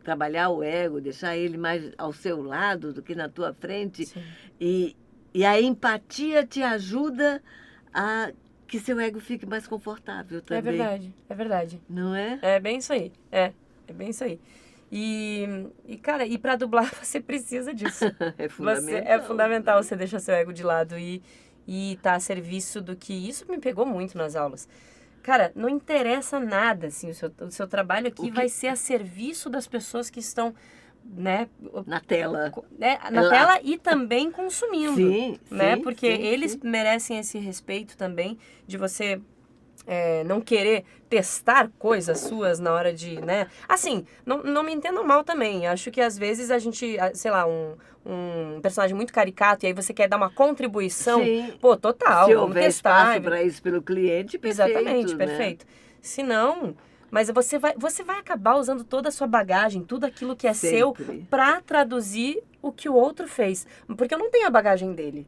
trabalhar o ego, deixar ele mais ao seu lado do que na tua frente. Sim. E a empatia te ajuda a que seu ego fique mais confortável também. É verdade. Não é? É bem isso aí. É bem isso aí. E cara, e pra dublar você precisa disso. É fundamental. É fundamental você deixar seu ego de lado e tá a serviço do que... Isso me pegou muito nas aulas. Cara, não interessa nada, assim, o seu trabalho aqui vai ser a serviço das pessoas que estão, né? Na tela. Na tela e também consumindo. Sim, né? sim, Porque sim, eles sim. merecem esse respeito também de você... não querer testar coisas suas na hora de, né? Assim, não me entendam mal também. Acho que às vezes a gente, sei lá, um personagem muito caricato e aí você quer dar uma contribuição. Sim. Pô, total, Se vamos houver testar. espaço para isso pelo cliente, perfeito. Exatamente, né? perfeito. Se não, mas você vai acabar usando toda a sua bagagem, tudo aquilo que é seu, Sempre. pra traduzir o que o outro fez. Porque eu não tenho a bagagem dele.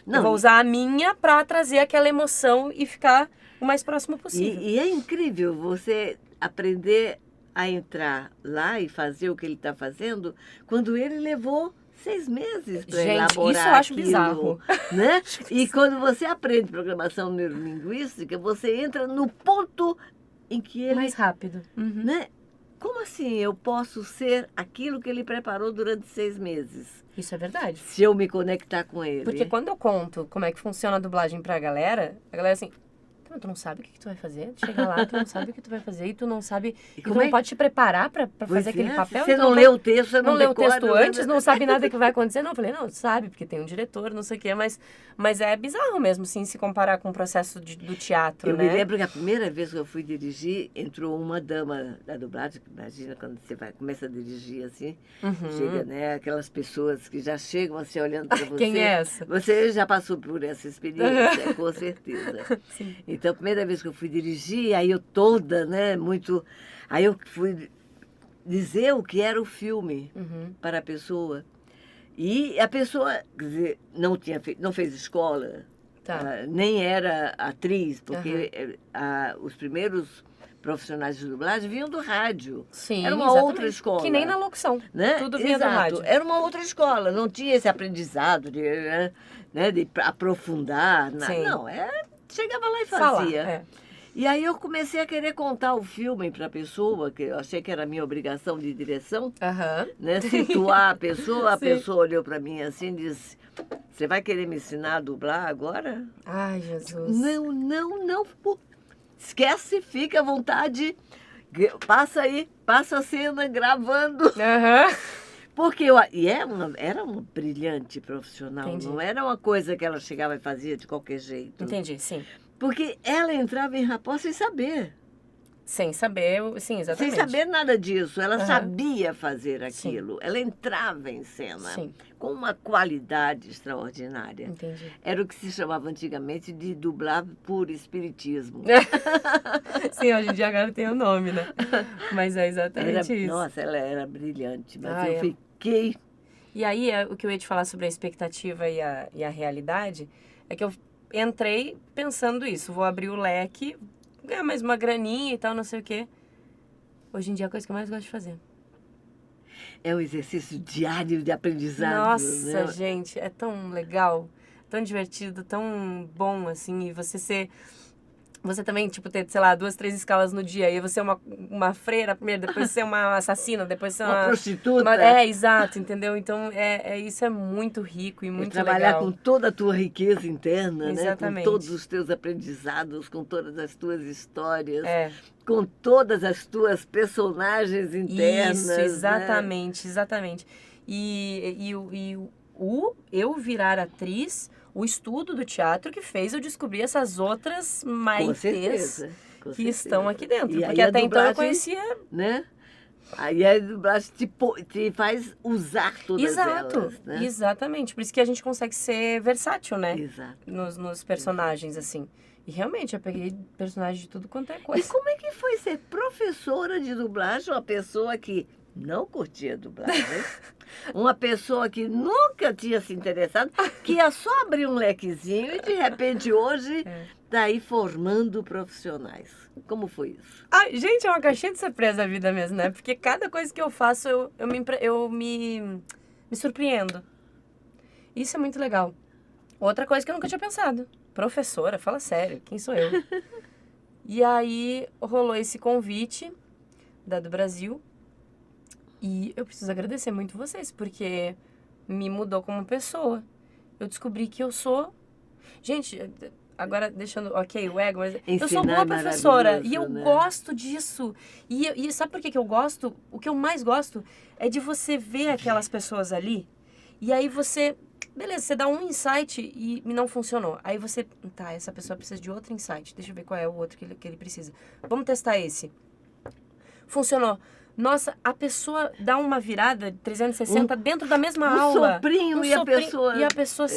Não, Eu vou usar a minha pra trazer aquela emoção e ficar o mais próximo possível. E é incrível você aprender a entrar lá e fazer o que ele está fazendo quando ele levou 6 meses para Gente, elaborar isso eu acho aquilo, bizarro. né? E quando você aprende programação neurolinguística, você entra no ponto em que ele... Mais rápido. Uhum. Né? Como assim eu posso ser aquilo que ele preparou durante 6 meses? Isso é verdade. Se eu me conectar com ele. Porque quando eu conto como é que funciona a dublagem pra galera, a galera assim... Tu não sabe o que tu vai fazer? Chega lá, tu não sabe o que tu vai fazer e tu não sabe... E tu não pode te preparar pra fazer aquele papel. Você não lê o texto, você não lê o texto decora, antes, não sabe nada que vai acontecer. Não, eu falei, não, tu sabe, porque tem um diretor, não sei o quê. Mas é bizarro mesmo, sim, se comparar com o processo do teatro, eu né? me lembro que a primeira vez que eu fui dirigir, entrou uma dama da dublagem, que imagina quando você começa a dirigir assim, chega, né, aquelas pessoas que já chegam assim olhando para você. Quem é essa? Você já passou por essa experiência, com certeza. Sim. Então, a primeira vez que eu fui dirigir, aí eu toda, né, muito... Aí eu fui dizer o que era o filme para a pessoa. E a pessoa, quer dizer, não fez escola, nem era atriz, porque os primeiros profissionais de dublagem vinham do rádio. Sim, era uma exatamente. outra escola. Que nem na locução, né? Tudo vinha do rádio. Era uma outra escola, não tinha esse aprendizado de aprofundar. Não, chegava lá e fazia. Falar, E aí eu comecei a querer contar o filme para a pessoa, que eu achei que era a minha obrigação de direção, né? Situar a pessoa olhou para mim assim e disse, você vai querer me ensinar a dublar agora? Ai, Jesus. Não. Esquece, fica à vontade, passa aí, passa a cena gravando. Porque era uma brilhante profissional, Entendi. Não era uma coisa que ela chegava e fazia de qualquer jeito. Entendi, sim. Porque ela entrava em Rapó sem saber. Sem saber, sim, exatamente. Sem saber nada disso. Ela sabia fazer aquilo. Sim. Ela entrava em cena Sim. com uma qualidade extraordinária. Entendi. Era o que se chamava antigamente de dublar por espiritismo. Sim, hoje em dia agora tem o nome, né? Mas é exatamente isso. Nossa, ela era brilhante, mas eu é. fiquei... E aí, o que eu ia te falar sobre a expectativa e a realidade é que eu entrei pensando isso. Vou abrir o leque, ganhar mais uma graninha e tal, não sei o quê. Hoje em dia é a coisa que eu mais gosto de fazer. É um exercício diário de aprendizado. Nossa, né? gente, é tão legal, tão divertido, tão bom, assim, e você ser... você também, tipo, ter, sei lá, 2, 3 escalas no dia. E você é uma freira primeiro, depois você é uma assassina, depois você é Uma prostituta. exato, entendeu? Então, isso é muito rico e muito trabalhar legal. com toda a tua riqueza interna, Exatamente. né? Com todos os teus aprendizados, com todas as tuas histórias, É. com todas as tuas personagens internas. Isso, exatamente, exatamente. E eu virar atriz, o estudo do teatro que fez eu descobrir essas outras maitês que estão aqui dentro. E porque aí a até então eu dublagem, conhecia... Né? Aí a dublagem te faz usar todas elas, né? Exatamente. Por isso que a gente consegue ser versátil, né? Exato. Nos personagens, assim. E realmente, eu peguei personagem de tudo quanto é coisa. E como é que foi ser professora de dublagem, uma pessoa que não curtia dublagem, uma pessoa que nunca tinha se interessado, que ia só abrir um lequezinho e de repente hoje está aí formando profissionais. Como foi isso? Ai, gente, é uma caixinha de surpresa a vida mesmo, né? Porque cada coisa que eu faço, eu me surpreendo. Isso é muito legal. Outra coisa que eu nunca tinha pensado. Professora, fala sério, quem sou eu? E aí rolou esse convite do Brasil. E eu preciso agradecer muito vocês, porque me mudou como pessoa. Eu descobri que eu sou... Gente, agora deixando, ok, o ego, mas eu sou boa professora e eu gosto disso. E sabe por que eu gosto? O que eu mais gosto é de você ver aquelas pessoas ali e aí você... Beleza, você dá um insight e não funcionou. Aí você... Tá, essa pessoa precisa de outro insight. Deixa eu ver qual é o outro que ele precisa. Vamos testar esse. Funcionou. Nossa, a pessoa dá uma virada 360 dentro da mesma aula. Soprinho e a pessoa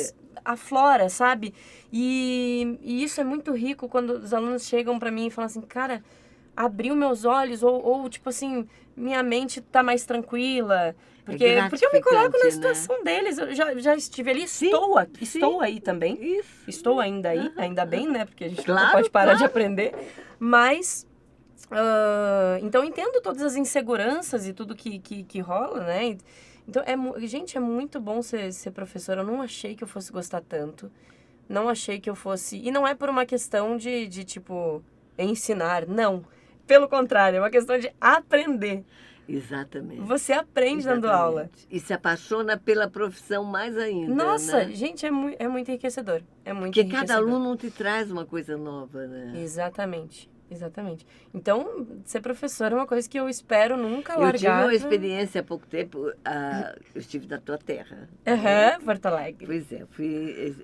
aflora, sabe? E isso é muito rico quando os alunos chegam pra mim e falam assim, cara, abriu meus olhos, ou tipo assim, minha mente tá mais tranquila. Porque eu me coloco na situação deles. Eu já estive ali, estou aí também. Isso. Estou ainda aí, ainda bem, né? Porque a gente não pode parar de aprender. Mas... então eu entendo todas as inseguranças e tudo que rola, né? Então, gente, é muito bom ser professora. Eu não achei que eu fosse gostar tanto. Não achei que eu fosse... E não é por uma questão de tipo, ensinar. Não. Pelo contrário, é uma questão de aprender. Exatamente. Você aprende dando aula. E se apaixona pela profissão mais ainda. Nossa, né? gente, é muito enriquecedor. Porque cada aluno te traz uma coisa nova, né? Exatamente. Então, ser professora é uma coisa que eu espero nunca largar. Eu tive uma experiência há pouco tempo, eu estive na tua terra. Porto Alegre. Pois é, fui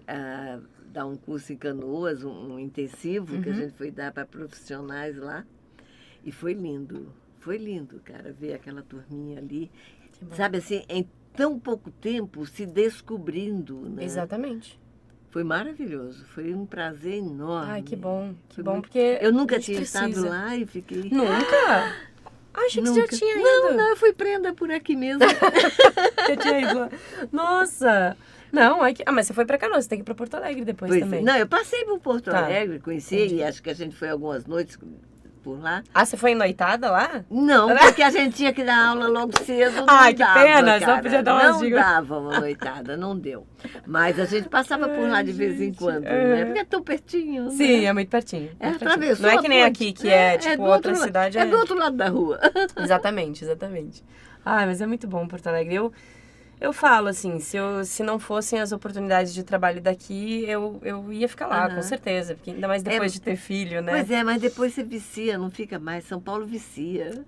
dar um curso em Canoas, um intensivo que a gente foi dar para profissionais lá. E foi lindo, cara, ver aquela turminha ali. Sabe assim, em tão pouco tempo se descobrindo, né? Exatamente. Foi maravilhoso, foi um prazer enorme. Ai, que bom, porque eu nunca tinha estado lá e fiquei... Nunca? Achei que você já tinha ido. Não, eu fui prenda por aqui mesmo. Você tinha ido lá. Nossa! Não, mas você foi pra Canoas, você tem que ir pra Porto Alegre depois também. Não, eu passei por Porto Alegre, conheci, e acho que a gente foi algumas noites por lá. Ah, você foi noitada lá? Não, porque a gente tinha que dar aula logo cedo. Ai, que pena, só podia dar umas dicas. Não dava uma noitada, não deu. Mas a gente passava por lá de vez em quando, né? Porque é tão pertinho, né? Sim, é muito pertinho. Atravessou. Não é que nem aqui, que é tipo outra cidade. É do outro lado da rua. Exatamente. Ai, mas é muito bom Porto Alegre. Eu falo assim, se não fossem as oportunidades de trabalho daqui, eu ia ficar lá, com certeza. Porque ainda mais depois de ter filho, né? Pois é, mas depois você vicia, não fica mais. São Paulo vicia.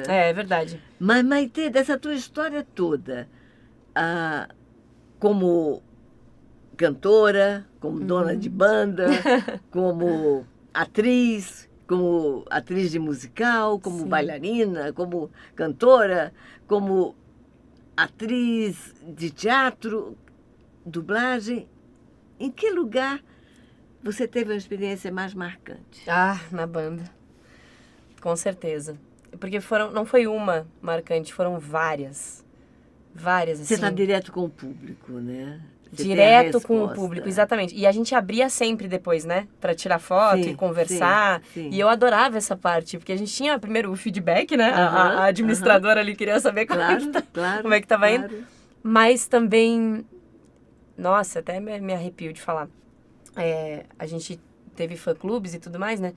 É verdade. Mas, Maitê, dessa tua história toda, como cantora, como dona de banda, como atriz de musical, como bailarina, como cantora, como atriz de teatro, dublagem. Em que lugar você teve uma experiência mais marcante? Na banda. Com certeza. Porque não foi uma marcante, foram várias. Várias, assim. Você está direto com o público, né? Direto com o público, exatamente. E a gente abria sempre depois, né? Pra tirar foto e conversar. Sim. E eu adorava essa parte, porque a gente tinha primeiro o feedback, né? A administradora ali queria saber como é que tava indo. Mas também, nossa, até me arrepio de falar. A gente teve fã-clubes e tudo mais, né?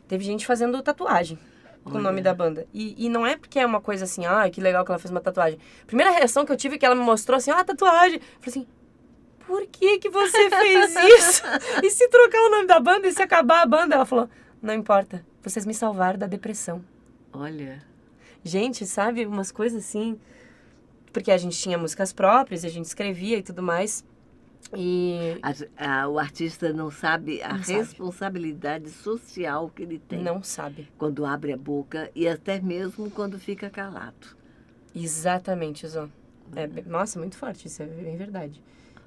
Teve gente fazendo tatuagem com o nome da banda. E não é porque é uma coisa assim, que legal que ela fez uma tatuagem. A primeira reação que eu tive é que ela me mostrou assim, tatuagem. Eu falei assim, por que você fez isso? E se trocar o nome da banda e se acabar a banda? Ela falou, não importa, vocês me salvaram da depressão. Olha. Gente, sabe, umas coisas assim... Porque a gente tinha músicas próprias, a gente escrevia e tudo mais. E... O artista não sabe a Não sabe. responsabilidade social que ele tem. Não sabe. Quando abre a boca e até mesmo quando fica calado. Exatamente, Zó. Nossa, muito forte, isso é bem verdade.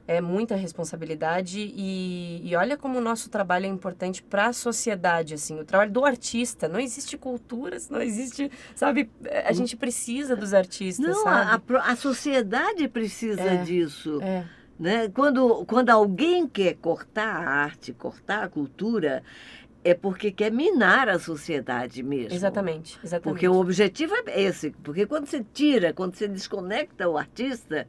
É muita responsabilidade e olha como o nosso trabalho é importante para a sociedade, assim. O trabalho do artista, não existe cultura, não existe, sabe? A gente precisa dos artistas, Não, sabe? a sociedade precisa disso. É. Né? Quando alguém quer cortar a arte, cortar a cultura, é porque quer minar a sociedade mesmo. Exatamente. Porque o objetivo é esse. Porque quando você desconecta o artista,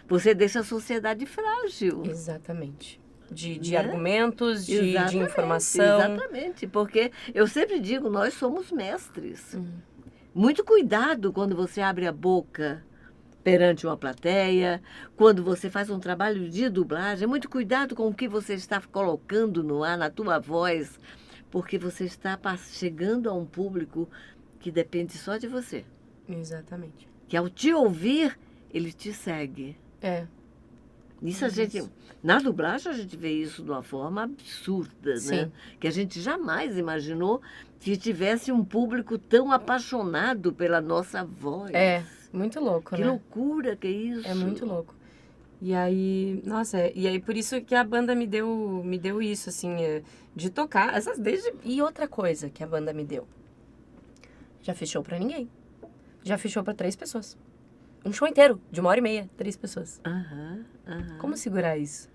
você deixa a sociedade frágil. Exatamente. De Né? argumentos, de Exatamente, informação. Exatamente, porque eu sempre digo, nós somos mestres. Muito cuidado quando você abre a boca perante uma plateia, quando você faz um trabalho de dublagem, muito cuidado com o que você está colocando no ar, na tua voz, porque você está chegando a um público que depende só de você. Exatamente. Que ao te ouvir, ele te segue. Isso a gente, na dublagem a gente vê isso de uma forma absurda, Sim. né? Que a gente jamais imaginou que tivesse um público tão apaixonado pela nossa voz. Muito louco, Que né? loucura que é isso. É muito louco. E aí, nossa, e aí por isso que a banda me deu isso, assim, de tocar E outra coisa que a banda me deu. Já fechou pra ninguém. Já fechou pra 3 pessoas. Um show inteiro, de 1h30, 3 pessoas. Como segurar isso?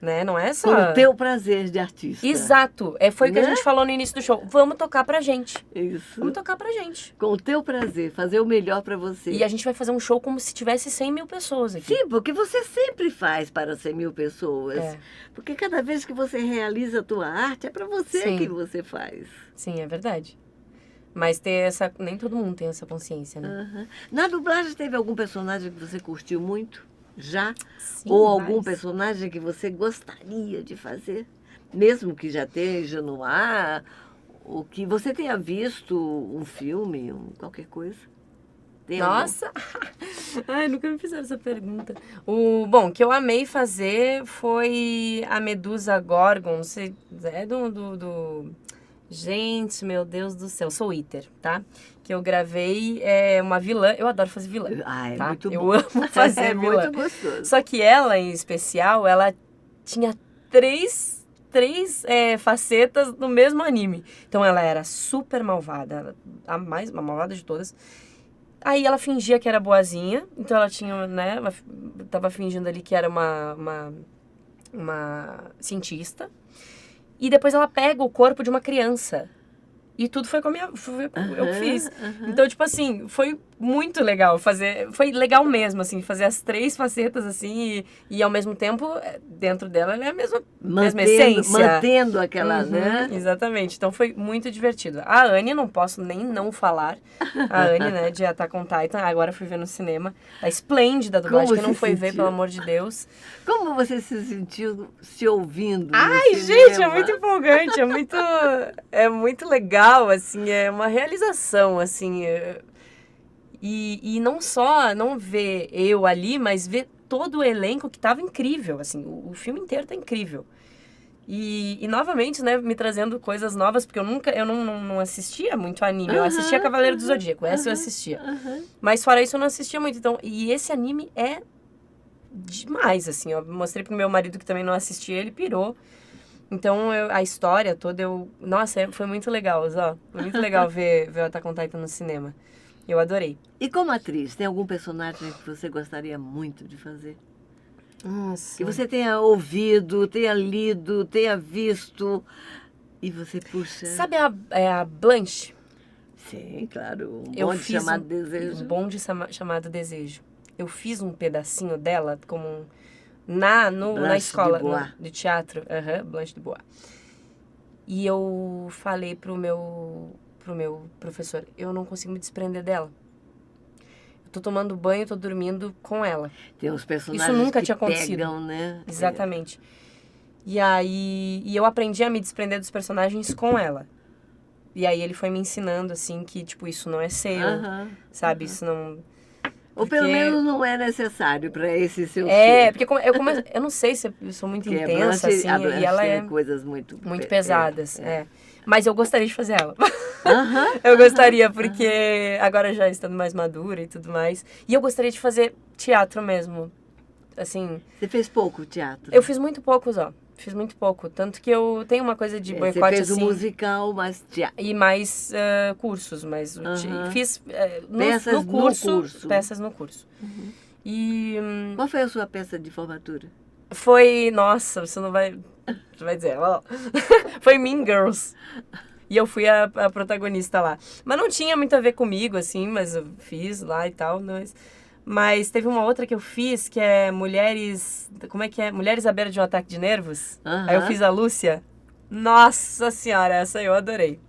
Né? Não é só... Com o teu prazer de artista. Exato. Foi o que a gente falou no início do show. Vamos tocar pra gente. Isso. Vamos tocar pra gente. Com o teu prazer, fazer o melhor pra você. E a gente vai fazer um show como se tivesse 100 mil pessoas aqui. Sim, porque você sempre faz para 100 mil pessoas. Porque cada vez que você realiza a tua arte, é pra você Sim. que você faz. Sim, é verdade. Mas nem todo mundo tem essa consciência, né? Na dublagem teve algum personagem que você curtiu muito? Já? Sim, Ou algum vários. personagem que você gostaria de fazer? Mesmo que já esteja no ar, ou que você tenha visto um filme, qualquer coisa? Tem algum? Nossa! Ai, nunca me fizeram essa pergunta. Bom, o que eu amei fazer foi a Medusa Gorgon. Não sei, é Gente, meu Deus do céu, Soul Eater, tá? Que eu gravei uma vilã. Eu adoro fazer vilã. É tá? muito bom. Eu amo fazer vilã. Muito gostoso. Só que ela, em especial, ela tinha três facetas no mesmo anime. Então ela era super malvada, a malvada de todas. Aí ela fingia que era boazinha, então ela tinha, né, ela tava fingindo ali que era uma cientista. E depois ela pega o corpo de uma criança. E tudo foi eu que fiz. Então, tipo assim, foi muito legal fazer. Foi legal mesmo, assim, fazer as 3 facetas, assim, e ao mesmo tempo, dentro dela, ela é a mesma essência. Mantendo aquela, né? Exatamente. Então foi muito divertido. A Anne, não posso nem não falar. A Anne, né, de Attack on Titan, agora fui ver no cinema. A esplêndida dublagem, Como que não se foi ver, sentiu? pelo amor de Deus. Como você se sentiu se ouvindo? Ai, no gente, é cinema? muito empolgante, é muito legal, assim, é uma realização, assim. E não ver eu ali, mas ver todo o elenco que tava incrível, assim, o filme inteiro tá incrível. E novamente, né, me trazendo coisas novas, porque eu não assistia muito anime, eu assistia Cavaleiro do Zodíaco, essa eu assistia. Mas fora isso eu não assistia muito, então, e esse anime é demais, assim, eu mostrei pro meu marido que também não assistia, ele pirou. Então, a história toda, nossa, foi muito legal, Zó. Foi muito legal ver o Attack on Titan no cinema. Eu adorei. E como atriz, tem algum personagem que você gostaria muito de fazer? Nossa. Que você tenha ouvido, tenha lido, tenha visto, e você puxa... Sabe a Blanche? Sim, claro, um Eu bonde fiz chamado Desejo. Um bonde chamado Desejo. Eu fiz um pedacinho dela como na Blanche escola de Bois. de teatro. Blanche de Bois. E eu falei pro meu professor, eu não consigo me desprender dela. Eu tô tomando banho, tô dormindo com ela. Tem uns personagens Isso nunca que tinha acontecido. pegam, né? Exatamente. E aí, eu aprendi a me desprender dos personagens com ela. E aí ele foi me ensinando, assim, que, tipo, isso não é seu, sabe? Isso não... Ou pelo menos não é necessário para esse seu É, ser. porque eu não sei se eu sou muito Porque intensa, assim, a Blanche e ela tem é coisas muito pesadas, Mas eu gostaria de fazer ela. Aham, Eu gostaria, porque agora já estando mais madura e tudo mais. E eu gostaria de fazer teatro mesmo, assim... Você fez pouco teatro? Eu fiz muito poucos, ó. Fiz muito pouco. Tanto que eu tenho uma coisa de boicote, Você fez assim... o musical, mas teatro. E mais cursos, mas fiz peças no curso, no curso. peças no curso. E Qual foi a sua peça de formatura? foi, nossa, você vai dizer, ó, foi Mean Girls. E eu fui a protagonista lá. Mas não tinha muito a ver comigo, assim, mas eu fiz lá e tal, mas teve uma outra que eu fiz, que é Mulheres... Como é que é? Mulheres à beira de um ataque de nervos. Aí eu fiz a Lúcia. Nossa senhora, essa eu adorei.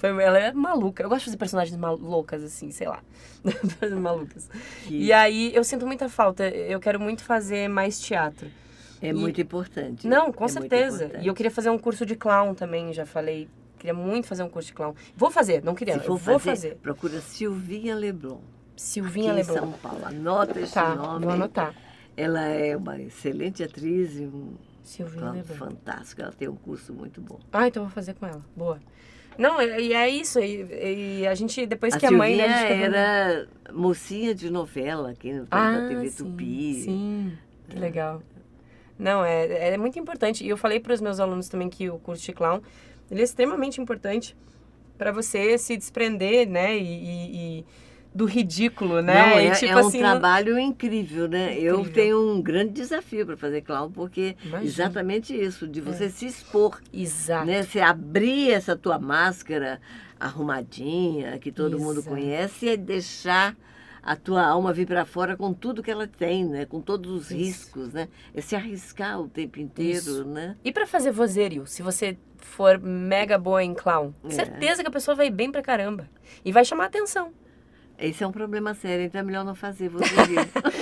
Ela é maluca. Eu gosto de fazer personagens loucas, assim, sei lá. Malucas. E aí, eu sinto muita falta. Eu quero muito fazer mais teatro. É muito importante. Não, com certeza. E eu queria fazer um curso de clown também, já falei. Queria muito fazer um curso de clown. Vou fazer, não queria. Se for vou fazer. Procura Silvinha Leblon. Silvinha aqui Leblon. Em São Paulo. Anota esse nome. Vou anotar. Ela é uma excelente atriz e Silvinha Leblon. Fantástico. Ela tem um curso muito bom. Ah, então vou fazer com ela. Boa. Não, e é isso. E a gente, depois que a Silvinha mãe... A gente era mocinha de novela aqui no tempo da TV Tupi. Sim, que legal. Não, é muito importante. E eu falei para os meus alunos também que o curso de clown, ele é extremamente importante para você se desprender, né, e do ridículo, né? Não, tipo é um assim, trabalho incrível, né? Incrível. Eu tenho um grande desafio para fazer clown, porque Imagina. exatamente isso, de você se expor. Exato. Né? Você abrir essa tua máscara arrumadinha, que todo mundo conhece, e deixar a tua alma vir para fora com tudo que ela tem, né? Com todos os riscos, né? É se arriscar o tempo inteiro, né? E para fazer vozerio, se você for mega boa em clown, certeza que a pessoa vai bem pra caramba. E vai chamar atenção. Esse é um problema sério, então é melhor não fazer vozerio.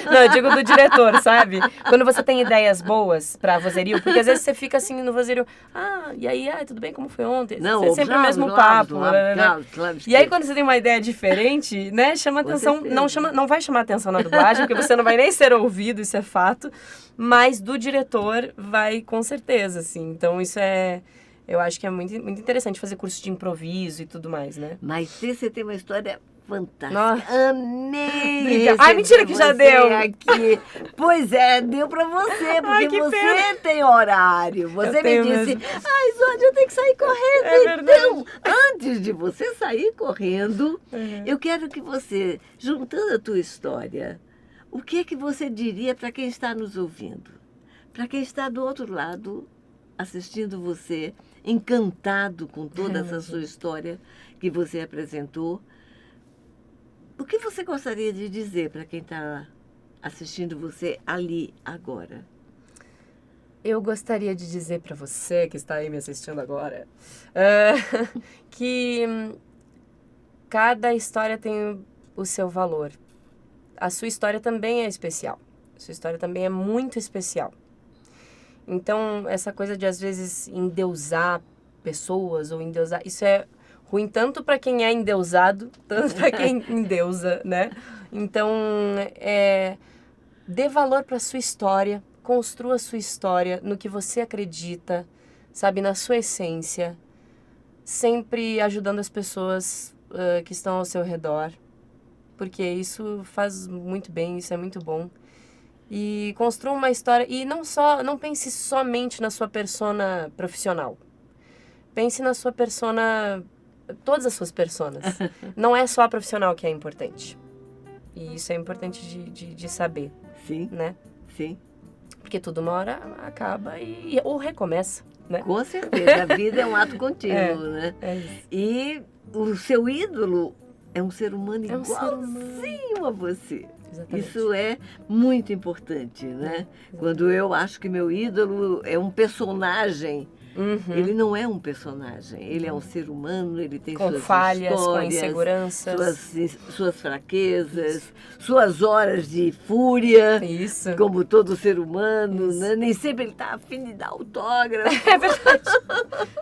Não, eu digo do diretor, sabe? Quando você tem ideias boas pra vozerio, porque às vezes você fica assim no vozerio, e aí, tudo bem, como foi ontem? Não, sempre o mesmo papo. E aí quando você tem uma ideia diferente, né, chama atenção, não vai chamar atenção na dublagem, porque você não vai nem ser ouvido, isso é fato, mas do diretor vai com certeza, assim. Então isso eu acho que é muito, muito interessante fazer curso de improviso e tudo mais, né? Mas você tem uma história fantástica. Nossa. Amei! Ai, mentira que já deu! Aqui. Pois é, deu pra você, porque você pena. tem horário. Você me disse, Zódia, eu tenho que sair correndo. É então, antes de você sair correndo, eu quero que você, juntando a tua história, o que é que você diria para quem está nos ouvindo? Para quem está do outro lado, assistindo você, encantado com toda essa sua história que você apresentou. O que você gostaria de dizer para quem está assistindo você ali, agora? Eu gostaria de dizer para você, que está aí me assistindo agora, que cada história tem o seu valor. A sua história também é especial. A sua história também é muito especial. Então, essa coisa de, às vezes, endeusar pessoas ou endeusar... Isso é ruim tanto para quem é endeusado, tanto para quem endeusa, né? Então, dê valor para a sua história, construa a sua história no que você acredita, sabe? Na sua essência, sempre ajudando as pessoas que estão ao seu redor, porque isso faz muito bem, isso é muito bom. E construa uma história, e não pense somente na sua persona profissional. Pense na sua persona, todas as suas personas. Não é só a profissional que é importante. E isso é importante de saber. Sim, né? Sim. Porque tudo uma hora acaba ou recomeça, né? Com certeza, a vida é um ato contínuo, né? É isso. E o seu ídolo é um ser humano igualzinho a você. Exatamente. Isso é muito importante, né? Quando eu acho que meu ídolo é um personagem Ele não é um personagem, ele é um ser humano, ele tem Com suas falhas, com histórias, inseguranças. suas fraquezas, suas horas de fúria, Isso. como todo ser humano, né? Nem sempre ele está afim de dar autógrafo. É verdade.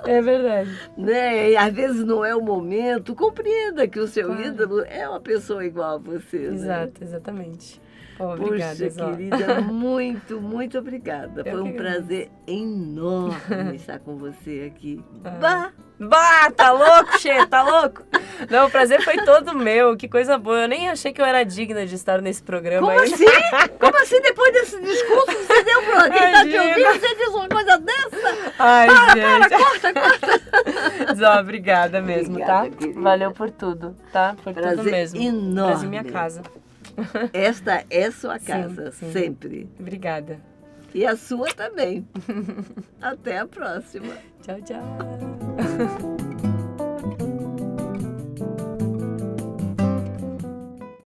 É verdade. Né? E às vezes não é o momento. Compreenda que o seu ídolo é uma pessoa igual a você. Né? Exato, exatamente. Obrigada, Puxa, Zó. querida, muito, muito obrigada. Foi um que prazer enorme estar com você aqui. Bah! Bah, tá louco, Che, tá louco? Não, o prazer foi todo meu, que coisa boa. Eu nem achei que eu era digna de estar nesse programa Como ainda. assim? Como assim, depois desse discurso, você deu pra quem tá te ouvindo, você diz uma coisa dessa? Ai, gente. Corta. Zó, obrigada mesmo, Obrigada, tá? querida. Valeu por tudo, tá? Por tudo Prazer mesmo. enorme. Prazer minha casa. Esta é sua casa, sim. sempre. Obrigada. E a sua também. Até a próxima. Tchau, tchau.